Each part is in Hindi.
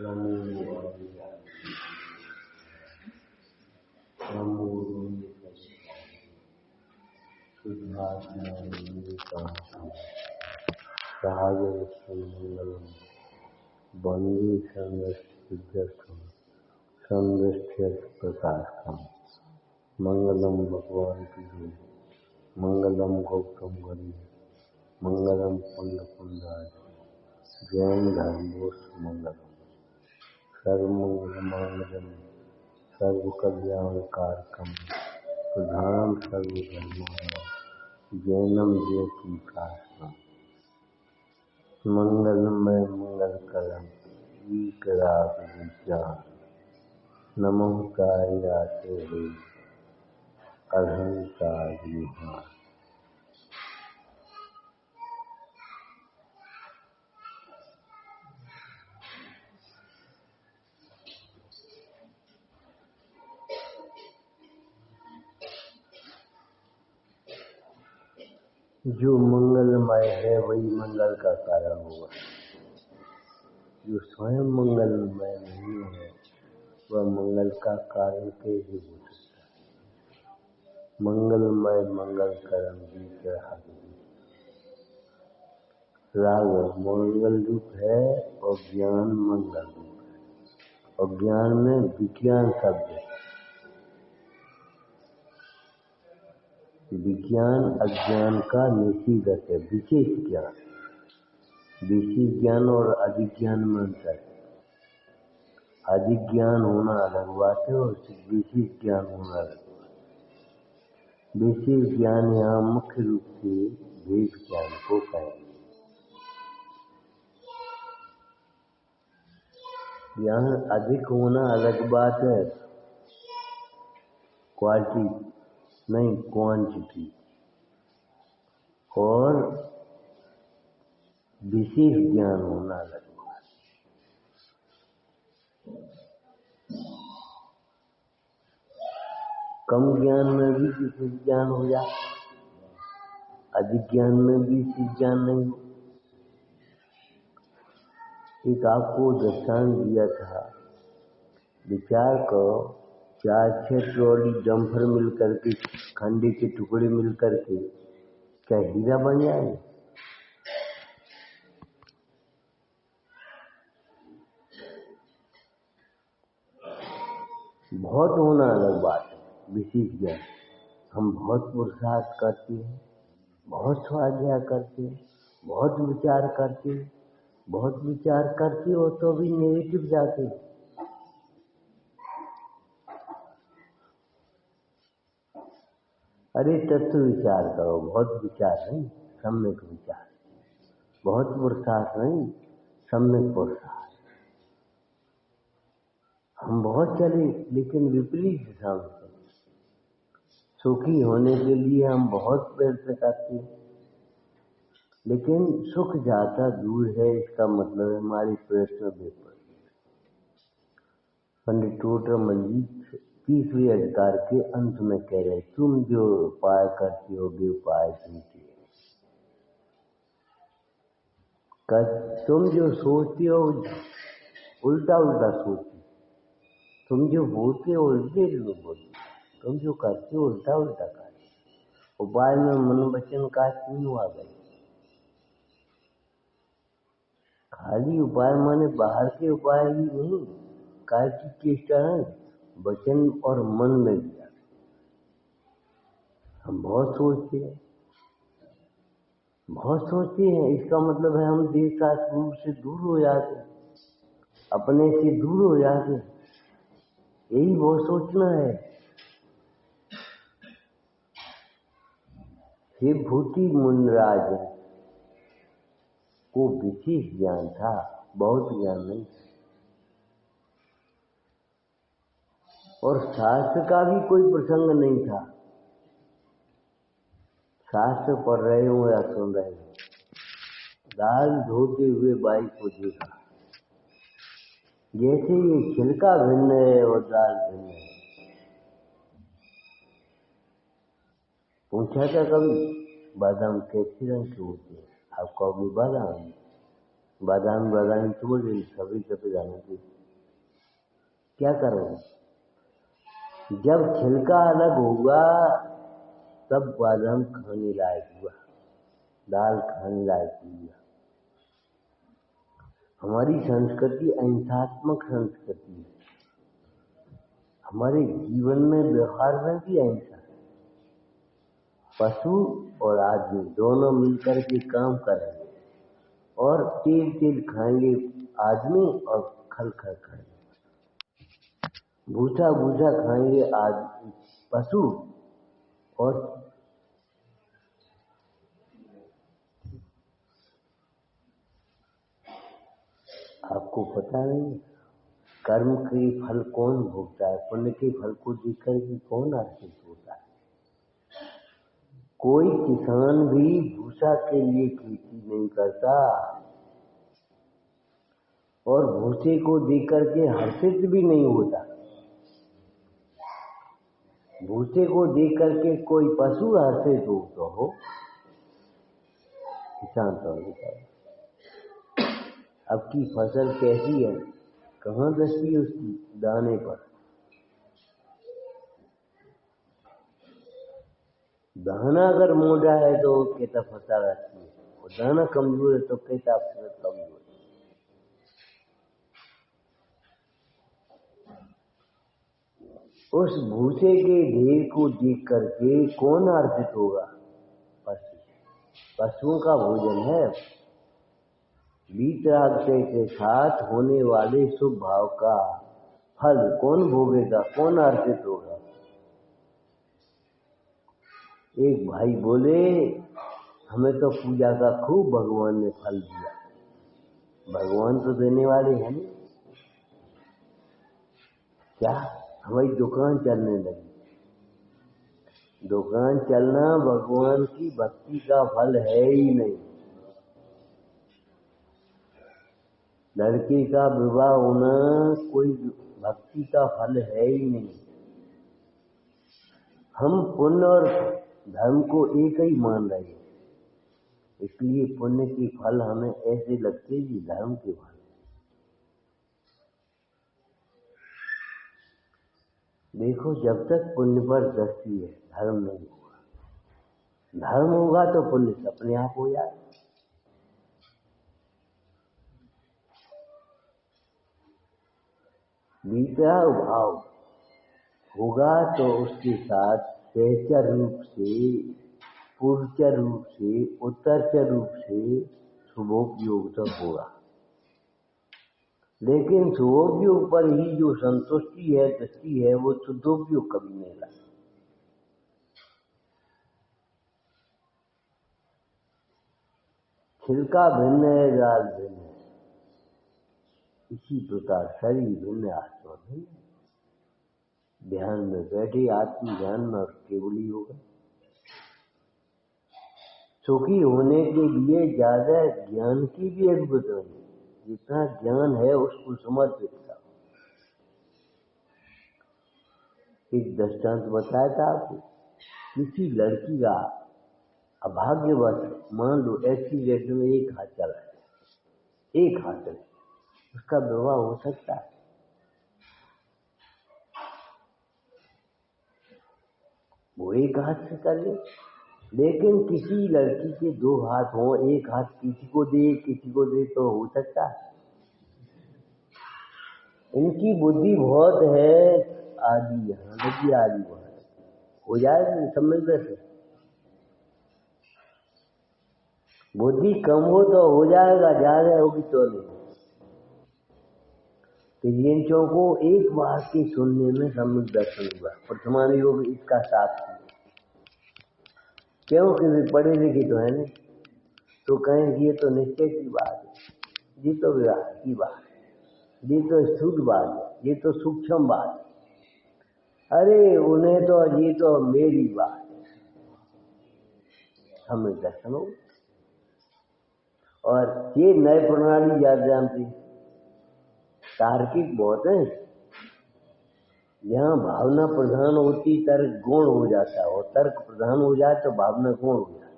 नमो मंगलम बंदी संदृष्टि प्रकाशम मंगलम भगवान की जय। मंगलम गौतम गरी मंगलम कुंड कुंडाज जैन धर्मोस मंगलम सर्वमंगल मांगल्यम सर्व कल्याण कारकम प्रधानम सर्वधर्माणां जैनम जयति शास्त्रम मंगलमय मंगलकरम ईकराग विज्ञान नमः कार्याते हे अहंकार विहार। जो मंगलमय है वही मंगल का कारण होगा। जो स्वयं मंगलमय नहीं है वह मंगल का कारण कैसे हो सकता है। मंगलमय मंगल कर्म राग मंगल रूप है और ज्ञान मंगल रूप है। और ज्ञान में विज्ञान शब्द है। विज्ञान अज्ञान का निषेधक है। विशेष ज्ञान, विशेष ज्ञान और अधिक ज्ञान में अंतर है। अधिक ज्ञान होना अलग बात है और विशेष ज्ञान होना अलग बात है। विशेष ज्ञान यहाँ मुख्य रूप से भेद ज्ञान को कहेंगे। यहाँ अधिक होना अलग बात है, क्वालिटी नहीं क्वांटिटी। और विशेष ज्ञान होना अलग बात। कम ज्ञान में भी विशेष ज्ञान हो जाता, अधिक ज्ञान में भी विशेष ज्ञान नहीं हो। एक आपको दृष्टांत दिया था, विचार करो 4-6 ट्रॉली डंपर मिलकर के, खंडे के टुकड़े मिलकर के क्या हीरा बन जाएंगे? बहुत होना अलग बात है। विशेष ज्ञान हम बहुत पुरुषार्थ करते हैं, बहुत स्वाध्याय करते हैं, बहुत विचार करते हैं, बहुत विचार करते हो तो भी नेगेटिव जाते। अरे तत्व विचार करो, बहुत विचार नहीं, सम्यक विचार। बहुत पुरुषार्थ नहीं, सम्यक पुरुषार्थ। हम बहुत चले लेकिन विपरीत दिशा में चले। सुखी होने के लिए हम बहुत प्रयत्न करते हैं, लेकिन सुख जाता दूर है, इसका मतलब है हमारी प्रयत्न विफल। पंडित टोडरमल जी 30वें अधिकार के अंत में कह रहे, तुम जो उपाय करते हो वे उपाय झूठे। तुम जो सोचते हो उल्टा उल्टा सोचते, तुम जो बोलते हो उल्टे बोलते, तुम जो करते हो उल्टा उल्टा करते। उपाय में मन वचन का तीनों आ गए। खाली उपाय माने बाहर के उपाय ही नहीं, काय की चेष्टा नहीं, वचन और मन में दिया। हम बहुत सोचते हैं, बहुत सोचते हैं, इसका मतलब है हम देश शास्त्र से दूर हो जाते हैं, अपने से दूर हो जाते हैं। यही बहुत सोचना है। विभूति मुनराज को विशेष ज्ञान था, बहुत ज्ञान नहीं। और शास्त्र का भी कोई प्रसंग नहीं था। शास्त्र पढ़ रहे हो या सुन रहे हो, दाल धोते हुए बाई को देखा। जैसे ये छिलका भिन्न है और दाल भिन्न है। पूछा था कभी बादाम कैसे रंग के होते हैं? आप कहोगे बादाम, बादाम बादाम छोड़ दे, सभी कभी जाने की क्या करोगे? जब छिलका अलग होगा तब बादाम खाने लायक हुआ, दाल खाने लायक हुआ। हमारी संस्कृति अहिंसात्मक संस्कृति है। हमारे जीवन में व्यवहार में भी अहिंसा है। पशु और आदमी दोनों मिलकर के काम करेंगे और तेल तेल खाएंगे आदमी और खल खल खाएंगे, भूसा भूसा खाएंगे आदमी पशु और आपको पता नहीं कर्म के फल कौन भोगता है? पुण्य के फल को देखकर के कौन आश्रित होता है? कोई किसान भी भूसा के लिए खेती नहीं करता और भूसे को देकर के हर्षित भी नहीं होता। भूसे को देकर के कोई पशु हर्षित हो तो हो, किसान तो होता है। अब की फसल कैसी है, कहाँ दस्ती उसकी दाने पर? दाना अगर मोटा है तो कहता फसल अच्छी है, और दाना कमजोर है तो कहता फसल कमजोर है। उस भूसे के ढेर को देख करके कौन हर्षित होगा? पशु। पशुओं का भोजन है। वीतरागते के साथ होने वाले शुभ भाव का फल कौन भोगेगा, कौन हर्षित होगा? एक भाई बोले हमें तो पूजा का खूब भगवान ने फल दिया। भगवान तो देने वाले हैं नहीं क्या? हमारी दुकान चलने लगी। दुकान चलना भगवान की भक्ति का फल है ही नहीं। लड़के का विवाह होना कोई भक्ति का फल है ही नहीं। हम पुण्य और धर्म को एक ही मान रहे हैं, इसलिए पुण्य के फल हमें ऐसे लगते कि धर्म के फल। देखो, जब तक पुण्य पर दृष्टि है धर्म नहीं होगा। धर्म होगा तो पुण्य अपने आप हो जाए। वितराग भाव होगा तो उसके साथ सहचर रूप से, पूर्वचर रूप से, उत्तरचर रूप से शुभोपयोग तो होगा। लेकिन शुभोपयोग पर ही जो संतुष्टि है, दृष्टि है, वो शुद्धोपयोग कभी नहीं लाए। छिलका भिन्न है, दाल भिन्न है, इसी प्रकार शरीर भिन्न, आत्मा भिन्न। ध्यान में बैठे आत्म ध्यान में और केवल ही होगा। सुखी होने के लिए ज्यादा ज्ञान की भी जरूरत नहीं, जितना ज्ञान है उसको समर्पित करो। एक दृष्टांत बताया था आपको, किसी लड़की का अभाग्यवश मान लो एक्सीडेंट में एक हाथ चला है, एक हाथ है, उसका विवाह हो सकता है? वो एक हाथ से कर ले। लेकिन किसी लड़की के दो हाथ हो, एक हाथ किसी को दे तो हो सकता है? इनकी बुद्धि बहुत है, आदि यहाँ लगी आदि वहां हो जाए समझदार से। बुद्धि कम हो तो हो जाएगा, ज्यादा होगी तो नहीं। तो जिन को एक बार के सुनने में सम्यक दर्शन हुआ, वर्तमान योग इसका साथ है। क्यों? कि पढ़े लिखे तो है नहीं, तो कहें ये तो निश्चय की बात है, ये तो विवाह की बात है, ये तो स्थूल बात है, ये तो सूक्ष्म बात है। अरे उन्हें तो ये तो मेरी बात है, हमें दर्शन हो। और ये नए प्रणाली याद जानती, तार्किक बहुत है। जहाँ भावना प्रधान होती तर्क गुण हो जाता है, और तर्क प्रधान हो जाए तो भावना गुण हो जाए।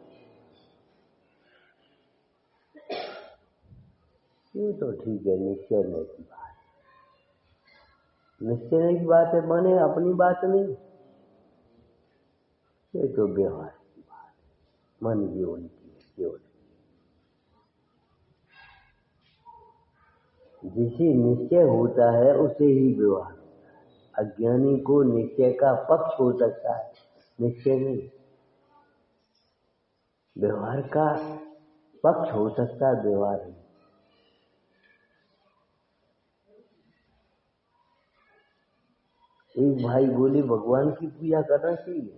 ये तो ठीक है, निश्चय नहीं की बात, निश्चय की बात है, माने अपनी बात नहीं, ये तो व्यवहार की बात, मन जीवन की केवल। जिसे निश्चय होता है उसे ही व्यवहार होता है। अज्ञानी को निश्चय का पक्ष हो सकता है, निश्चय नहीं। व्यवहार का पक्ष हो सकता है, व्यवहार नहीं। एक भाई बोले भगवान की पूजा करना चाहिए,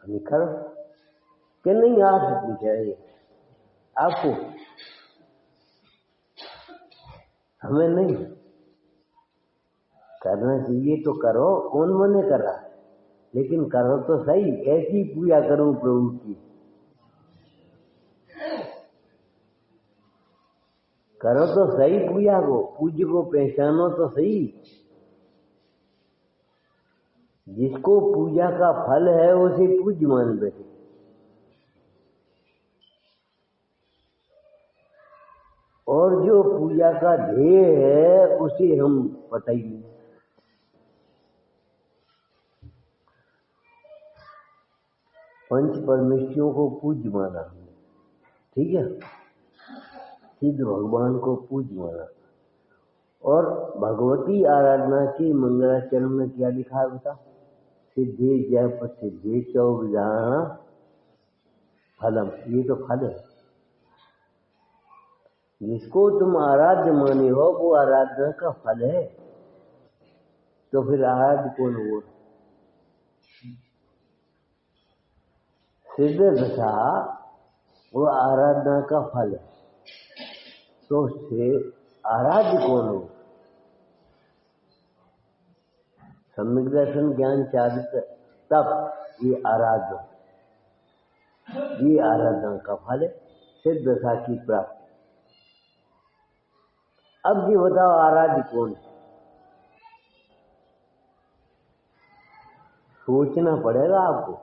हमें करो कि नहीं, आपसे पूछा है आपको, हमें नहीं करना चाहिए तो करो, कौन मने कर रहा है, लेकिन करो तो सही, ऐसी पूजा करो प्रभु की, करो तो सही पूजा को, पूज्य को पहचानो तो सही। जिसको पूजा का फल है उसे पूज्य मान बैठे, और जो पूजा का ध्येय है उसे हम पता ही नहीं। पंच परमेश्वरों को पूज्य माना हमने, ठीक है, सिद्ध भगवान को पूज्य माना, और भगवती आराधना के मंगलाचरण में क्या लिखा है बता, सिद्धि जय प्रसिद्धि चौ विधान फलम, ये तो फल है। जिसको तुम आराध्य माने हो वो आराधना का फल है, तो फिर आराध्य कौन हो? सिद्ध दशा वो आराधना का फल है, तो उससे आराध्य कौन हो? सम्यक दर्शन ज्ञान चारित्र तप, ये आराधना, ये आराधना का फल है, सिद्ध दशा की प्राप्ति। अब ये बताओ आराध्य कौन है? सोचना पड़ेगा आपको।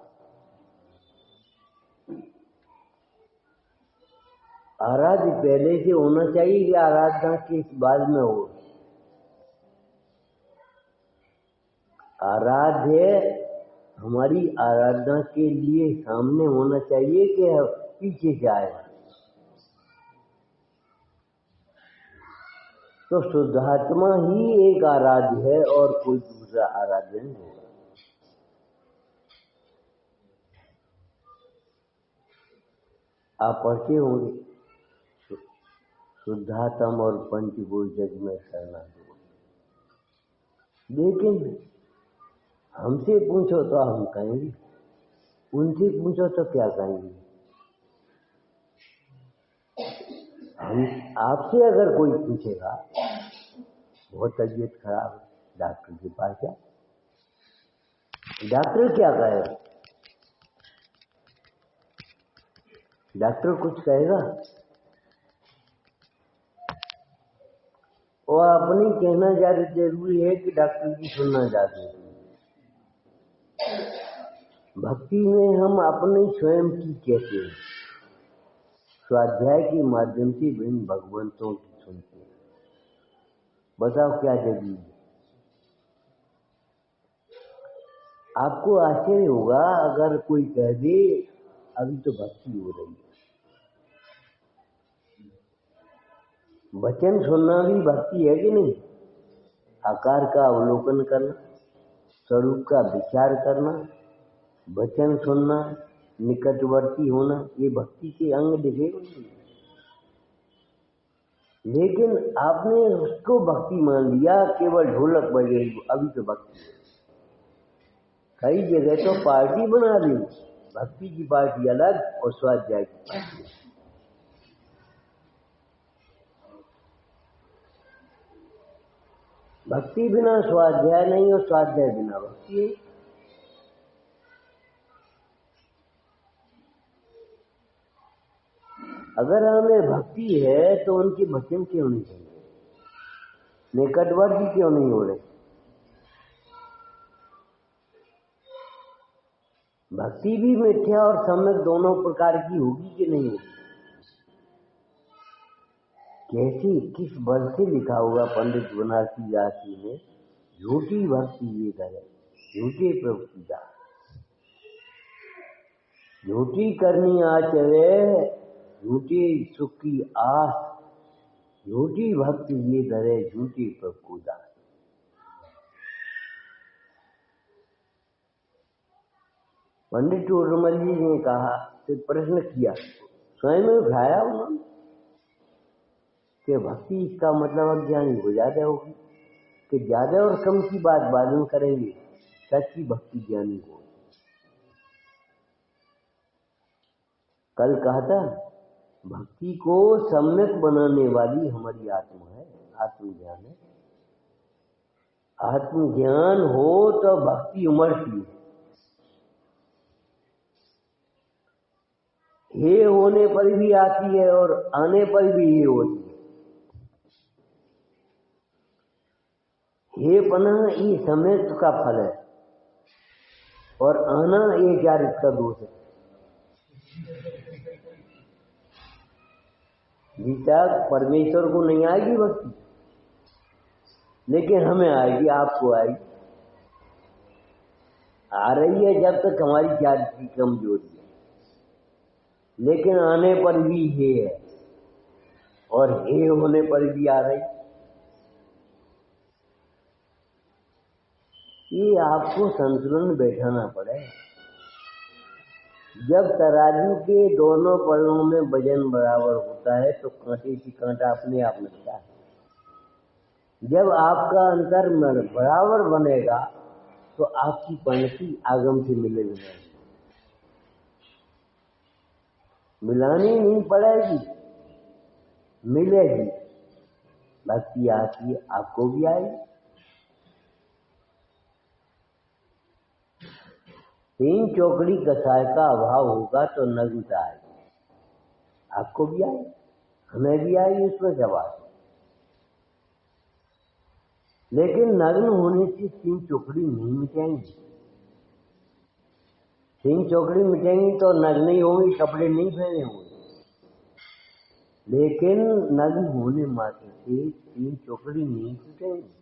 आराध्य पहले से होना चाहिए कि आराधना किस बाद में हो? आराध्य हमारी आराधना के लिए सामने होना चाहिए कि पीछे से आएगा? तो शुद्धात्मा ही एक आराध्य है और कोई दूसरा आराध्य नहीं होगा। आप पढ़ते होंगे शुद्धात्म और पंचभूत जग में शरणागत, लेकिन हमसे पूछो तो हम कहेंगे, उनसे पूछो तो क्या कहेंगे? हम आपसे अगर कोई पूछेगा बहुत तबीयत खराब है, डॉक्टर के पास जा, डॉक्टर क्या कहेगा? डॉक्टर कुछ कहेगा? और अपनी कहना जरूरी है कि डॉक्टर की सुनना चाहते हैं। भक्ति में हम अपने स्वयं की कहते हैं, स्वाध्याय के माध्यम से भिन्न भगवंतों की सुनते हैं। बताओ क्या जरूरी है? आपको आश्चर्य होगा अगर कोई कह दे अभी तो भक्ति हो रही है। वचन सुनना भी भक्ति है कि नहीं? आकार का अवलोकन करना, स्वरूप का विचार करना, वचन सुनना, निकटवर्ती होना, ये भक्ति के अंग दिखे नहीं। लेकिन आपने उसको भक्ति मान लिया, केवल ढोलक बजेगी अभी तो भक्ति है। कई जगह तो पार्टी बना ली, भक्ति की पार्टी अलग और स्वाध्याय की पार्टी। भक्ति बिना स्वाध्याय नहीं और स्वाध्याय बिना भक्ति है। अगर हमें भक्ति है तो उनके वचन क्यों नहीं सुनते? निकटवर्ती क्यों नहीं हो रहे? भक्ति भी मिथ्या और सम्यक दोनों प्रकार की होगी कि नहीं होगी? कैसी किस बल से लिखा होगा पंडित बनारसी दासी ने, झूठी भक्ति ये करे झूठे प्रभु की दास, झूठी करनी आचरे झूठे सुख की आस, झूठी भक्ति ये धरे झूठी प्रभु को दास। पंडित टोडरमल जी ने कहा, फिर प्रश्न किया, स्वयं में उठाया उन्होंने कि भक्ति इसका मतलब अज्ञानी हो ज्यादा होगी, कि ज्यादा और कम की बात बाद में करेंगे, सच्ची भक्ति ज्ञानी हो। कल कहा था, भक्ति को सम्यक बनाने वाली हमारी आत्मा है, आत्मज्ञान है। आत्मज्ञान हो तो भक्ति उमड़ती है। हे होने पर भी आती है और आने पर भी हे होती है। हे पना ये समय का फल है और आना ये क्या इसका दोष है। गीता परमेश्वर को नहीं आएगी भक्ति, लेकिन हमें आएगी, आपको आएगी। आ रही है जब तक हमारी चारित्रिक कमजोरी है, लेकिन आने पर भी हे है और हे होने पर भी आ रही। ये आपको संतुलन बैठाना पड़े। जब तराजू के दोनों पड़ों में वजन बराबर होता है तो कांटे की कांटा अपने आप मिलता है। जब आपका अंतर बराबर बनेगा तो आपकी पंक्ति आगम से मिलेगी, मिलानी नहीं पड़ेगी, मिलेगी। भक्ति आती है, आपको भी आएगी। तीन चौकड़ी कसाय का अभाव होगा तो नग्नता आएगी, आपको भी आएगी, हमें भी आएगी, उसमें जवाब। लेकिन नग्न होने से तीन चौकड़ी नहीं मिटेंगी। तीन चौकड़ी मिटेंगी तो नग्न ही होंगी, कपड़े नहीं पहने होंगे। लेकिन नग्न होने मात्र से तीन चौकड़ी नहीं मिटेंगी।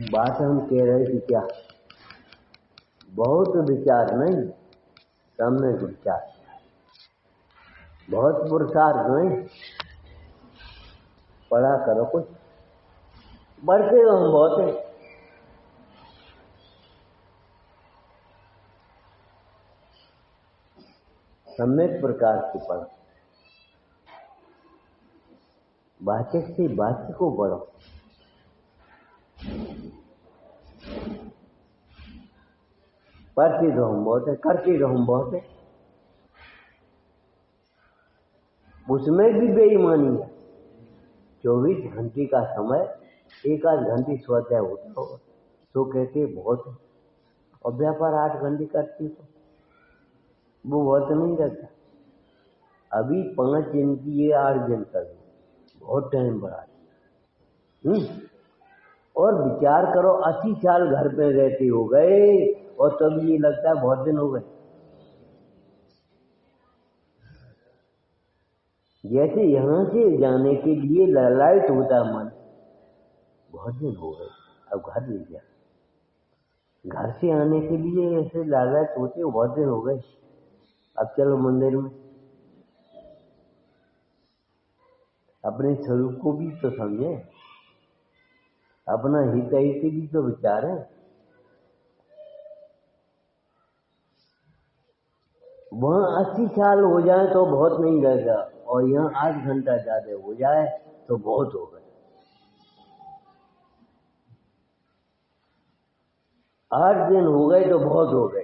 बात हम कह रहे थे क्या, बहुत विचार नहीं, सम्यक विचार, बहुत पुरुषार्थ नहीं, पढ़ा करो कुछ, बढ़ते तो हम बहुत हैं। सम्यक प्रकार से पढ़ो, वाचक से वाच्य को पढ़ो। पढ़ते तो हम बहुत है, करते तो हम बहुत है, उसमें भी बेईमानी है। 24 घंटे का समय एक आध घंटे स्वाध्याय होता होगा तो कहते बहुत है, और व्यापार 8 घंटे करती तो वो बहुत नहीं रहता। अभी 5 दिन की ये 8 दिन कर दो, बहुत टाइम बढ़ा दिया। और विचार करो, 80 साल घर पे रहते हो गए और तब ये लगता है बहुत दिन हो गए। जैसे यहां से जाने के लिए ललायत होता मन, बहुत दिन हो गए, अब घर ले जा। घर से आने के लिए ऐसे लालच होते, बहुत दिन हो गए, अब चलो मंदिर में। अपने स्वरूप को भी तो समझे, अपना हित से भी तो विचारें। वहां 80 साल हो जाए तो बहुत नहीं रहेगा, और यहाँ 8 घंटा ज्यादा हो जाए तो बहुत हो गए। 8 दिन हो गए तो बहुत हो गए।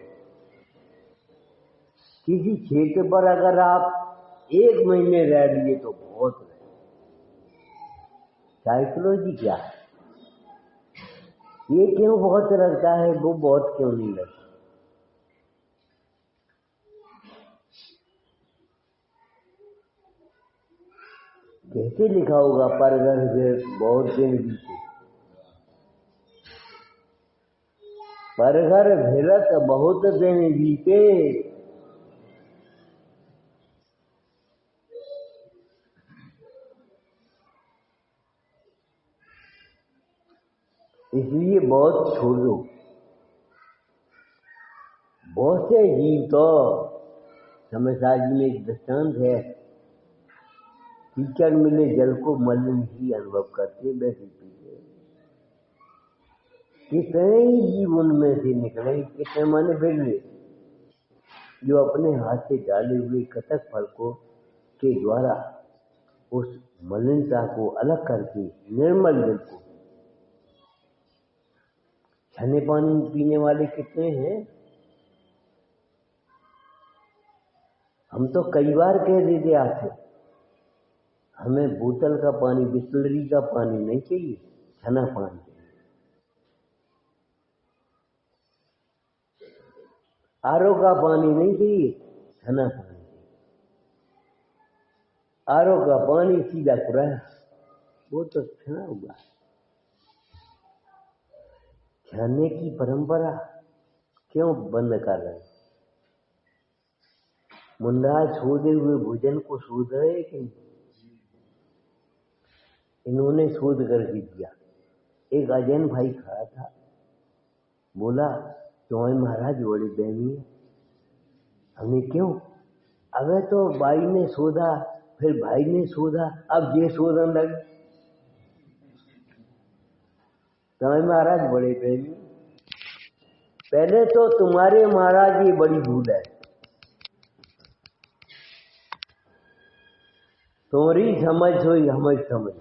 किसी क्षेत्र पर अगर आप 1 महीने रह लिए तो बहुत रहे। साइकोलॉजी क्या है, ये क्यों बहुत लगता है, वो बहुत क्यों नहीं लगता। कैसे लिखा होगा, परगर से बहुत दिन बीते, पर घर भिरत बहुत दिन बीते, इसलिए बहुत छोड़ो। बहुत से जीव तो समझदार जी में एक दृष्टांत है, कीचड़ मिले जल को मलिन ही अनुभव करते वैसे पीते। कितने ही जीव उनमें से निकले, कितने माने बिरले, जो अपने हाथ से डाले हुए कटक फल को के द्वारा उस मलिनता को अलग करके निर्मल जल को छने पानी पीने वाले कितने हैं। हम तो कई बार कह देते आते, हमें बोतल का पानी, बिस्लरी का पानी नहीं चाहिए, छना पानी चाहिए। आरओ का पानी नहीं चाहिए, छना पानी चाहिए। आरओ का पानी सीधा कुराया, वो तो छना हुआ। छानने की परंपरा क्यों बंद कर रहे हैं? मुंडा छोड़े हुए भोजन को शोध रहे कि नहीं? इन्होंने शोध करके दिया। एक अजैन भाई खड़ा था, बोला तुम्हारे महाराज बड़े बैमी है। हमने क्यों? अबे तो भाई ने शोधा, फिर भाई ने शोधा, अब ये शोधन लगे। तुम्हारे महाराज बड़े बैमी, पहले तो तुम्हारे महाराज ये बड़ी भूल है। तुम्हारी समझ हुई हमें समझ।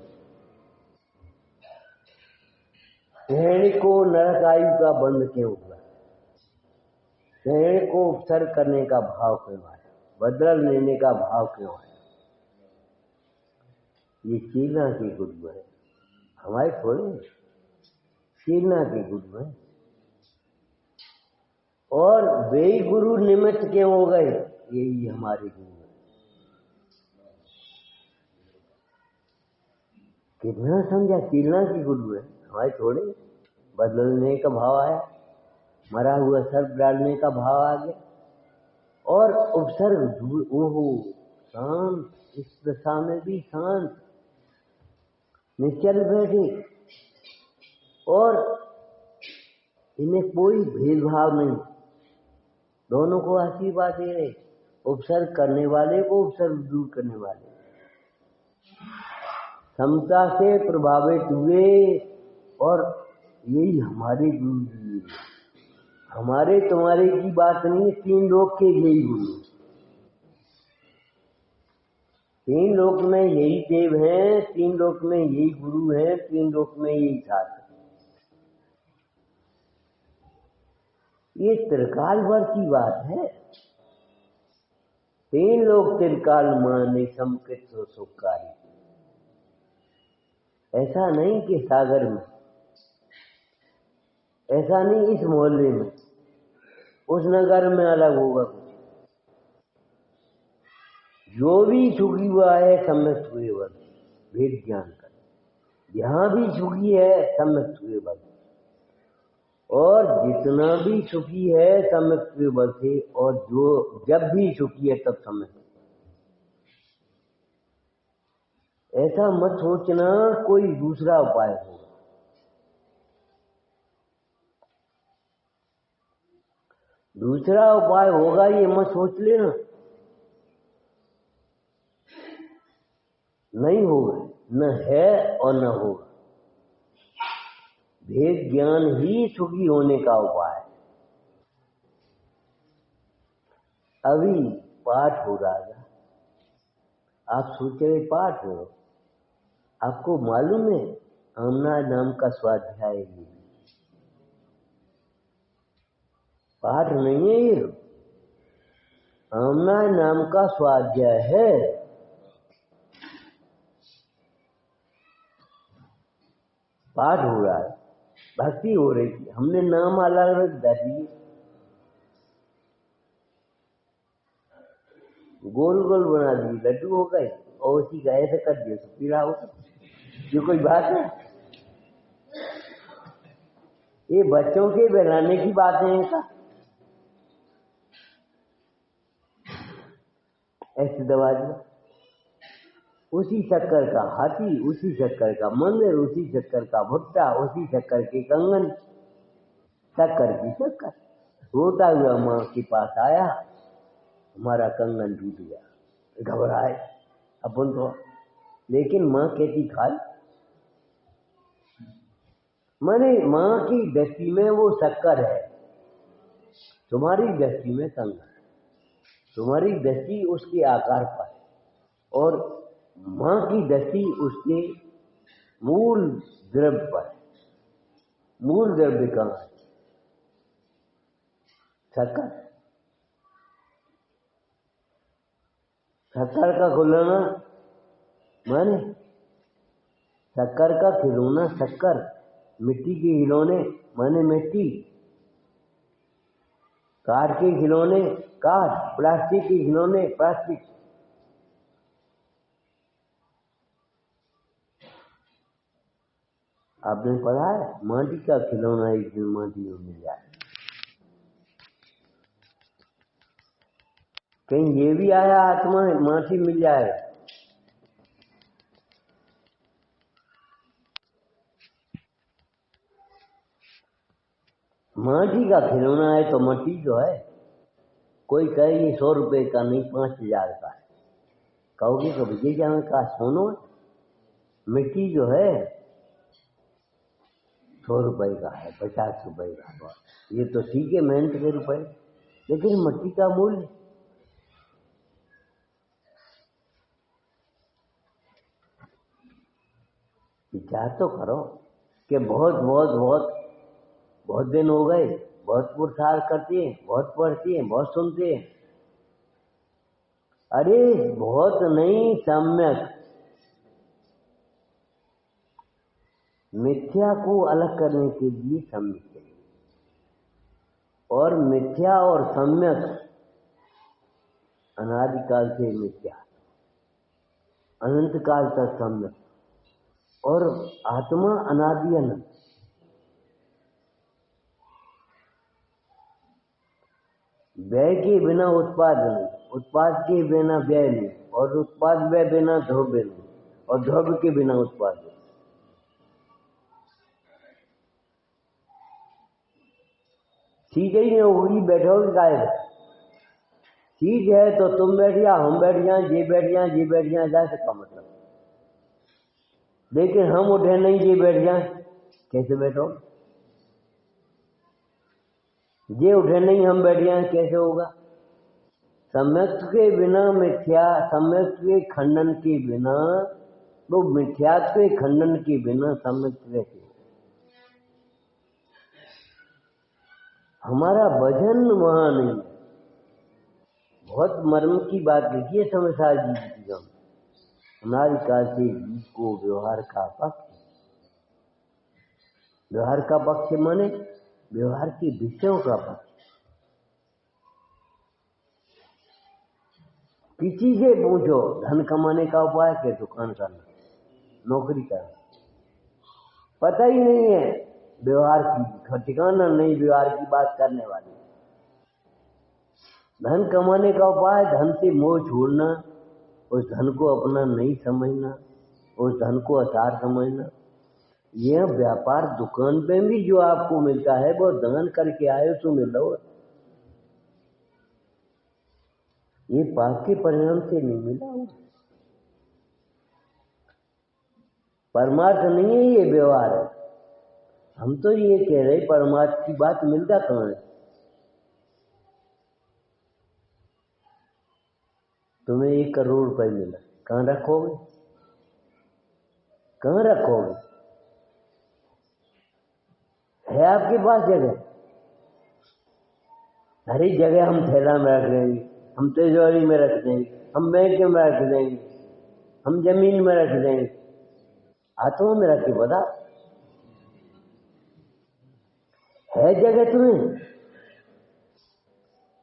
ग्रहण को नरक आयु का बंद क्यों हुआ? ग्रहण को उपसर्ग करने का भाव क्यों आया? बदल लेने का भाव क्यों आया? ये चेला के गुरु है, हमारे थोड़े। चेला के गुरु है, और वे गुरु निमित्त क्यों हो गए? यही हमारे गुरु है। कितना समझा? चेला की गुरु है, हमारे थोड़े। बदलने का भाव आया, मरा हुआ सर्प डालने का भाव आ गया, और उपसर्ग ओहो शांत, इस दशा में भी शांत निश्चल बैठे, और इन्हें कोई भेदभाव नहीं, दोनों को आशीर्वाद दे रहे। उपसर्ग करने वाले को उपसर्ग दूर करने वाले, समता से प्रभावित हुए। और यही हमारे गुरु जी, हमारे तुम्हारे की बात नहीं, तीन लोक के यही गुरु। तीन लोक में यही देव हैं, तीन लोक में यही गुरु हैं, तीन लोक में यही छात्र। ये त्रिकाल भर की बात है। तीन लोग त्रिकाल माने समकृत हो सुखकारी। ऐसा नहीं कि सागर में, ऐसा नहीं इस मोहल्ले में, उस नगर में अलग होगा कुछ। जो भी सुखी हुआ है सम्यक हुए वर्ग, भेद ज्ञान कर। जहां भी सुखी है सम्यक हुए वर्ग, और जितना भी सुखी है सम्यक हुए वर्ग से, और जो जब भी सुखी है तब सम्यक। ऐसा मत सोचना कोई दूसरा उपाय होगा। दूसरा उपाय होगा ये मत सोच लेना, नहीं होगा, न है और न होगा। भेद ज्ञान ही सुखी होने का उपाय है। अभी पाठ हो रहा है, आप सोच रहे पाठ हो, आपको मालूम है आमना नाम का स्वाध्याय है, पाठ नहीं है ये, आमना नाम का स्वाध्याय है। पाठ हो रहा है, भक्ति हो रही थी, हमने नाम अलग अलग धर दिए, गोल गोल बना दिए, लड्डू हो गए, और उसी का ऐसे कर दिया तो पीड़ा हो। ये कोई बात है? ये बच्चों के बहलाने की बात है का? ऐसे दबा दिया। उसी शक्कर का हाथी, उसी शक्कर का मंदिर, उसी शक्कर का भुट्टा, उसी शक्कर के कंगन, शक्कर की शक्कर। रोता हुआ माँ के पास आया, हमारा कंगन टूट गया, घबराए अपन तो। लेकिन माँ कहती खाल, माने माँ की दृष्टि में वो शक्कर है, तुम्हारी दृष्टि में कंगन, तुम्हारी दृष्टि उसके आकार पर, और माँ की दृष्टि उसके मूल द्रव्य पर। मूल द्रव्य कहाँ है? शक्कर। शक्कर का खिलौना माने शक्कर का खिलौना, शक्कर। मिट्टी के खिलौने माने मिट्टी, काठ के खिलौने काठ, प्लास्टिक के खिलौने प्लास्टिक। आपने पढ़ा है माटी का खिलौना एक दिन माटी में मिल जाए। कहीं ये भी आया आत्मा माटी मिल जाए? माटी का खिलौना है तो मट्टी जो है, कोई कहे ये 100 रुपए का नहीं 5,000 का है, कहोगे तो भैया में कहा सोनो मिट्टी जो है 100 रुपए का है, 50 रुपए का, ये तो ठीक है मेहनत के रुपए, लेकिन मिट्टी का मूल्य। विचार तो करो कि बहुत बहुत बहुत बहुत दिन हो गए, बहुत पुरुषार्थ करती है, बहुत पढ़ती है, बहुत सुनते हैं। अरे बहुत नहीं, सम्यक मिथ्या को अलग करने के लिए सम्यक चाहिए, और मिथ्या और सम्यक अनादिकाल से मिथ्या, अनंत काल तक सम्यक, और आत्मा अनादि अनंत। व्यय के बिना उत्पाद नहीं, उत्पाद के बिना व्यय नहीं, और उत्पाद व्यय बिना द्रव्य नहीं, और द्रव्य के बिना उत्पाद नहीं। चीज ही नहीं होगी, बैठोगे गायब। चीज है तो तुम बैठ जाओ, हम बैठ जाए, ये बैठ जाए, ये बैठ जाए, जा सका मतलब। लेकिन हम उठे नहीं, ये बैठ जाए, कैसे बैठो? ये उठे नहीं, हम बैठ जाए, कैसे होगा? सम्यक के बिना मिथ्या, सम्यक के खंडन के बिना, वो मिथ्या के खंडन के बिना सम्यक कैसे? हमारा वजन वहां नहीं। बहुत मर्म की बात लिखी है समझदार जी की गम। हमारी काल से जीव को व्यवहार का पक्ष, व्यवहार का पक्ष माने व्यवहार के विषयों का पक्ष। किसी से पूछो धन कमाने का उपाय क्या? दुकान करना, नौकरी करना, पता ही नहीं है व्यवहार की, ठिकाना नहीं व्यवहार की बात करने वाली। धन कमाने का उपाय धन से मोह छोड़ना, उस धन को अपना नहीं समझना, उस धन को आसार समझना। यह व्यापार दुकान पे भी जो आपको मिलता है वो दान करके आए तो मिल रहा हो, ये पाप के परिणाम से नहीं मिला हो। परमार्थ नहीं है ये व्यवहार है। हम तो ये कह रहे परमार्थ की बात मिलता कहाँ है? तुम्हें 1 करोड़ रुपए मिला, कहाँ रखोगे? कहाँ रखोगे? है आपके पास जगह? हरी जगह हम थैला में रख देंगे, हम तिजोरी में रख देंगे, हम बैंक में रख देंगे, हम जमीन में रख देंगे, आत्मा में रख के बता है जगह तुम्हें?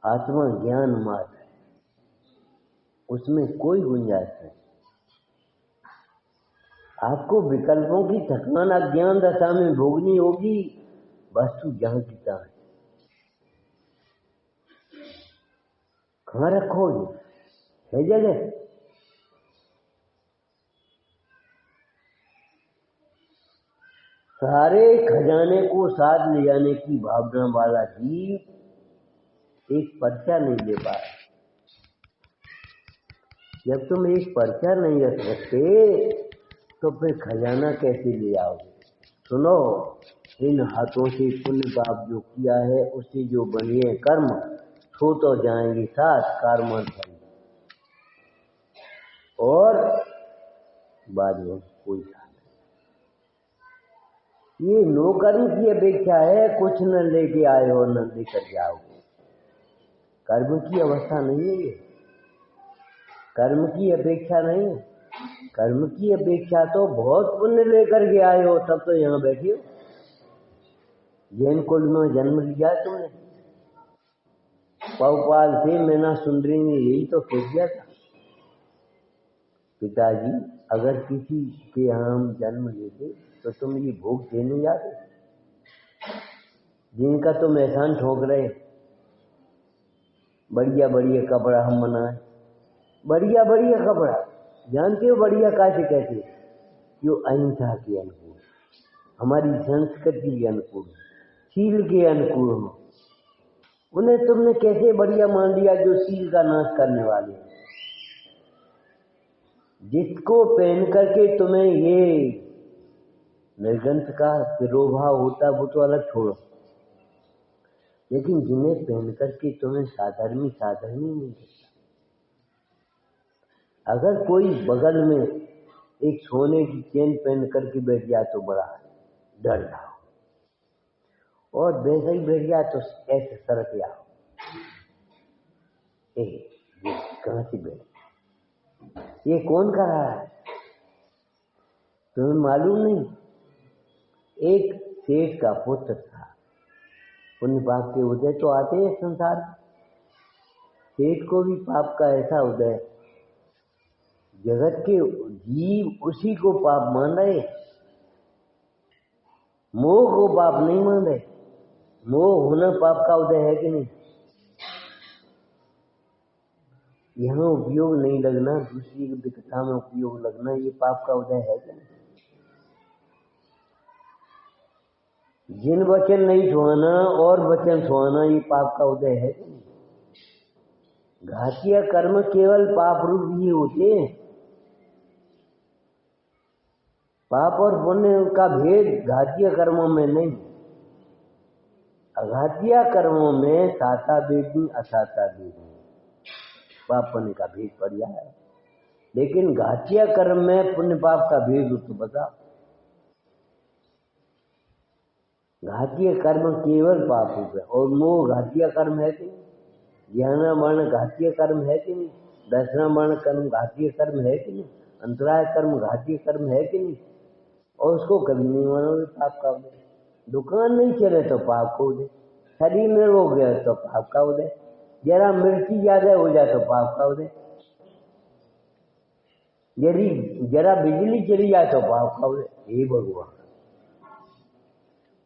आत्मा ज्ञान मार्ग है, उसमें कोई गुंजाइश नहीं। आपको विकल्पों की थकान अज्ञान दशा में भोगनी होगी, वस्तु जहाँ की तहाँ कहाँ रखोगे? है जगह? सारे खजाने को साथ ले जाने की भावना वाला जीव एक पर्चा नहीं ले पाया। जब तुम एक पर्चा नहीं रख सकते तो फिर खजाना कैसे ले आओगे? सुनो, इन हाथों से पुण्य पाप जो किया है उससे जो बनिए कर्म छू तो जाएंगे साथ कर्म फल, और बाद में कोई साथ। ये नो कर्म की अपेक्षा है, कुछ न लेके आए हो न लेकर जाओगे। कर्म की अवस्था नहीं है ये, कर्म की अपेक्षा नहीं है। कर्म की अपेक्षा तो बहुत पुण्य लेकर के आए हो तब तो यहाँ बैठे हो। जैन कुल में जन्म लिया तुमने, पौपाल से मैना सुंदरी ने यही तो कह दिया था, पिताजी अगर किसी के यहाँ हम जन्म लेते तो तुम ये भोग देने जाते, जिनका तुम एहसान ठोक रहे। बढ़िया बढ़िया कपड़ा हम बनाए, बढ़िया बढ़िया कपड़ा, जानते हो बढ़िया कैसे कहते? जो अहिंसा के अनुकूल, हमारी संस्कृति के अनुकूल, शील के अनुकूल हो, उन्हें तुमने कैसे बढ़िया मान लिया जो शील का नाश करने वाले। जिसको पहन करके तुम्हें ये निर्गंथ का तिरोभाव होता वो तो अलग छोड़ो, लेकिन जिन्हें पहन करके तुम्हें साधर्मी नहीं करता। अगर कोई बगल में एक सोने की चेन पहन करके बैठ जाए तो बड़ा डर जाओ, और वैसे ही बैठ जाए तो ऐसे सरक जाओ, कहाँ से बैठ, ये कौन कर रहा है तुम्हें मालूम नहीं? एक सेठ का पुत्र था, पुण्य पाप के उदय तो आते हैं संसार। सेठ को भी पाप का ऐसा उदय, जगत के जीव उसी को पाप मान रहे, मोह को पाप नहीं मान रहे। मोह होना पाप का उदय है कि नहीं? यहाँ उपयोग नहीं लगना, दूसरी की कथा में उपयोग लगना, ये पाप का उदय है कि नहीं? जिन वचन नहीं छुआना और वचन छुआना, ये पाप का उदय है कि नहीं? घातिया कर्म केवल पाप रूप ही होते हैं। पाप और पुण्य का भेद घातिया कर्मों में नहीं, अघातिया कर्मों में साता बेदी असाता बेदी पाप पुण्य का भेद पड़ जाए। लेकिन घातिया कर्म में पुण्य पाप का भेद हो तो बताओ। घातीय कर्म केवल पाप रूप है, और मोह घातीय कर्म है कि नहीं? ज्ञाना मरण घातीय कर्म है कि नहीं? दर्शना मरण कर्म घातीय कर्म है कि नहीं? अंतराय कर्म घातीय कर्म है कि नहीं? और उसको कभी नहीं मानोगे पाप का उदय। दुकान नहीं चले तो पाप का उदय, शरीर में रोग गया तो पाप का उदय, जरा मिर्ची ज्यादा हो जाए तो पाप का उदय, यदि जरा बिजली चली जाए तो पाप का उदय। हे भगवान,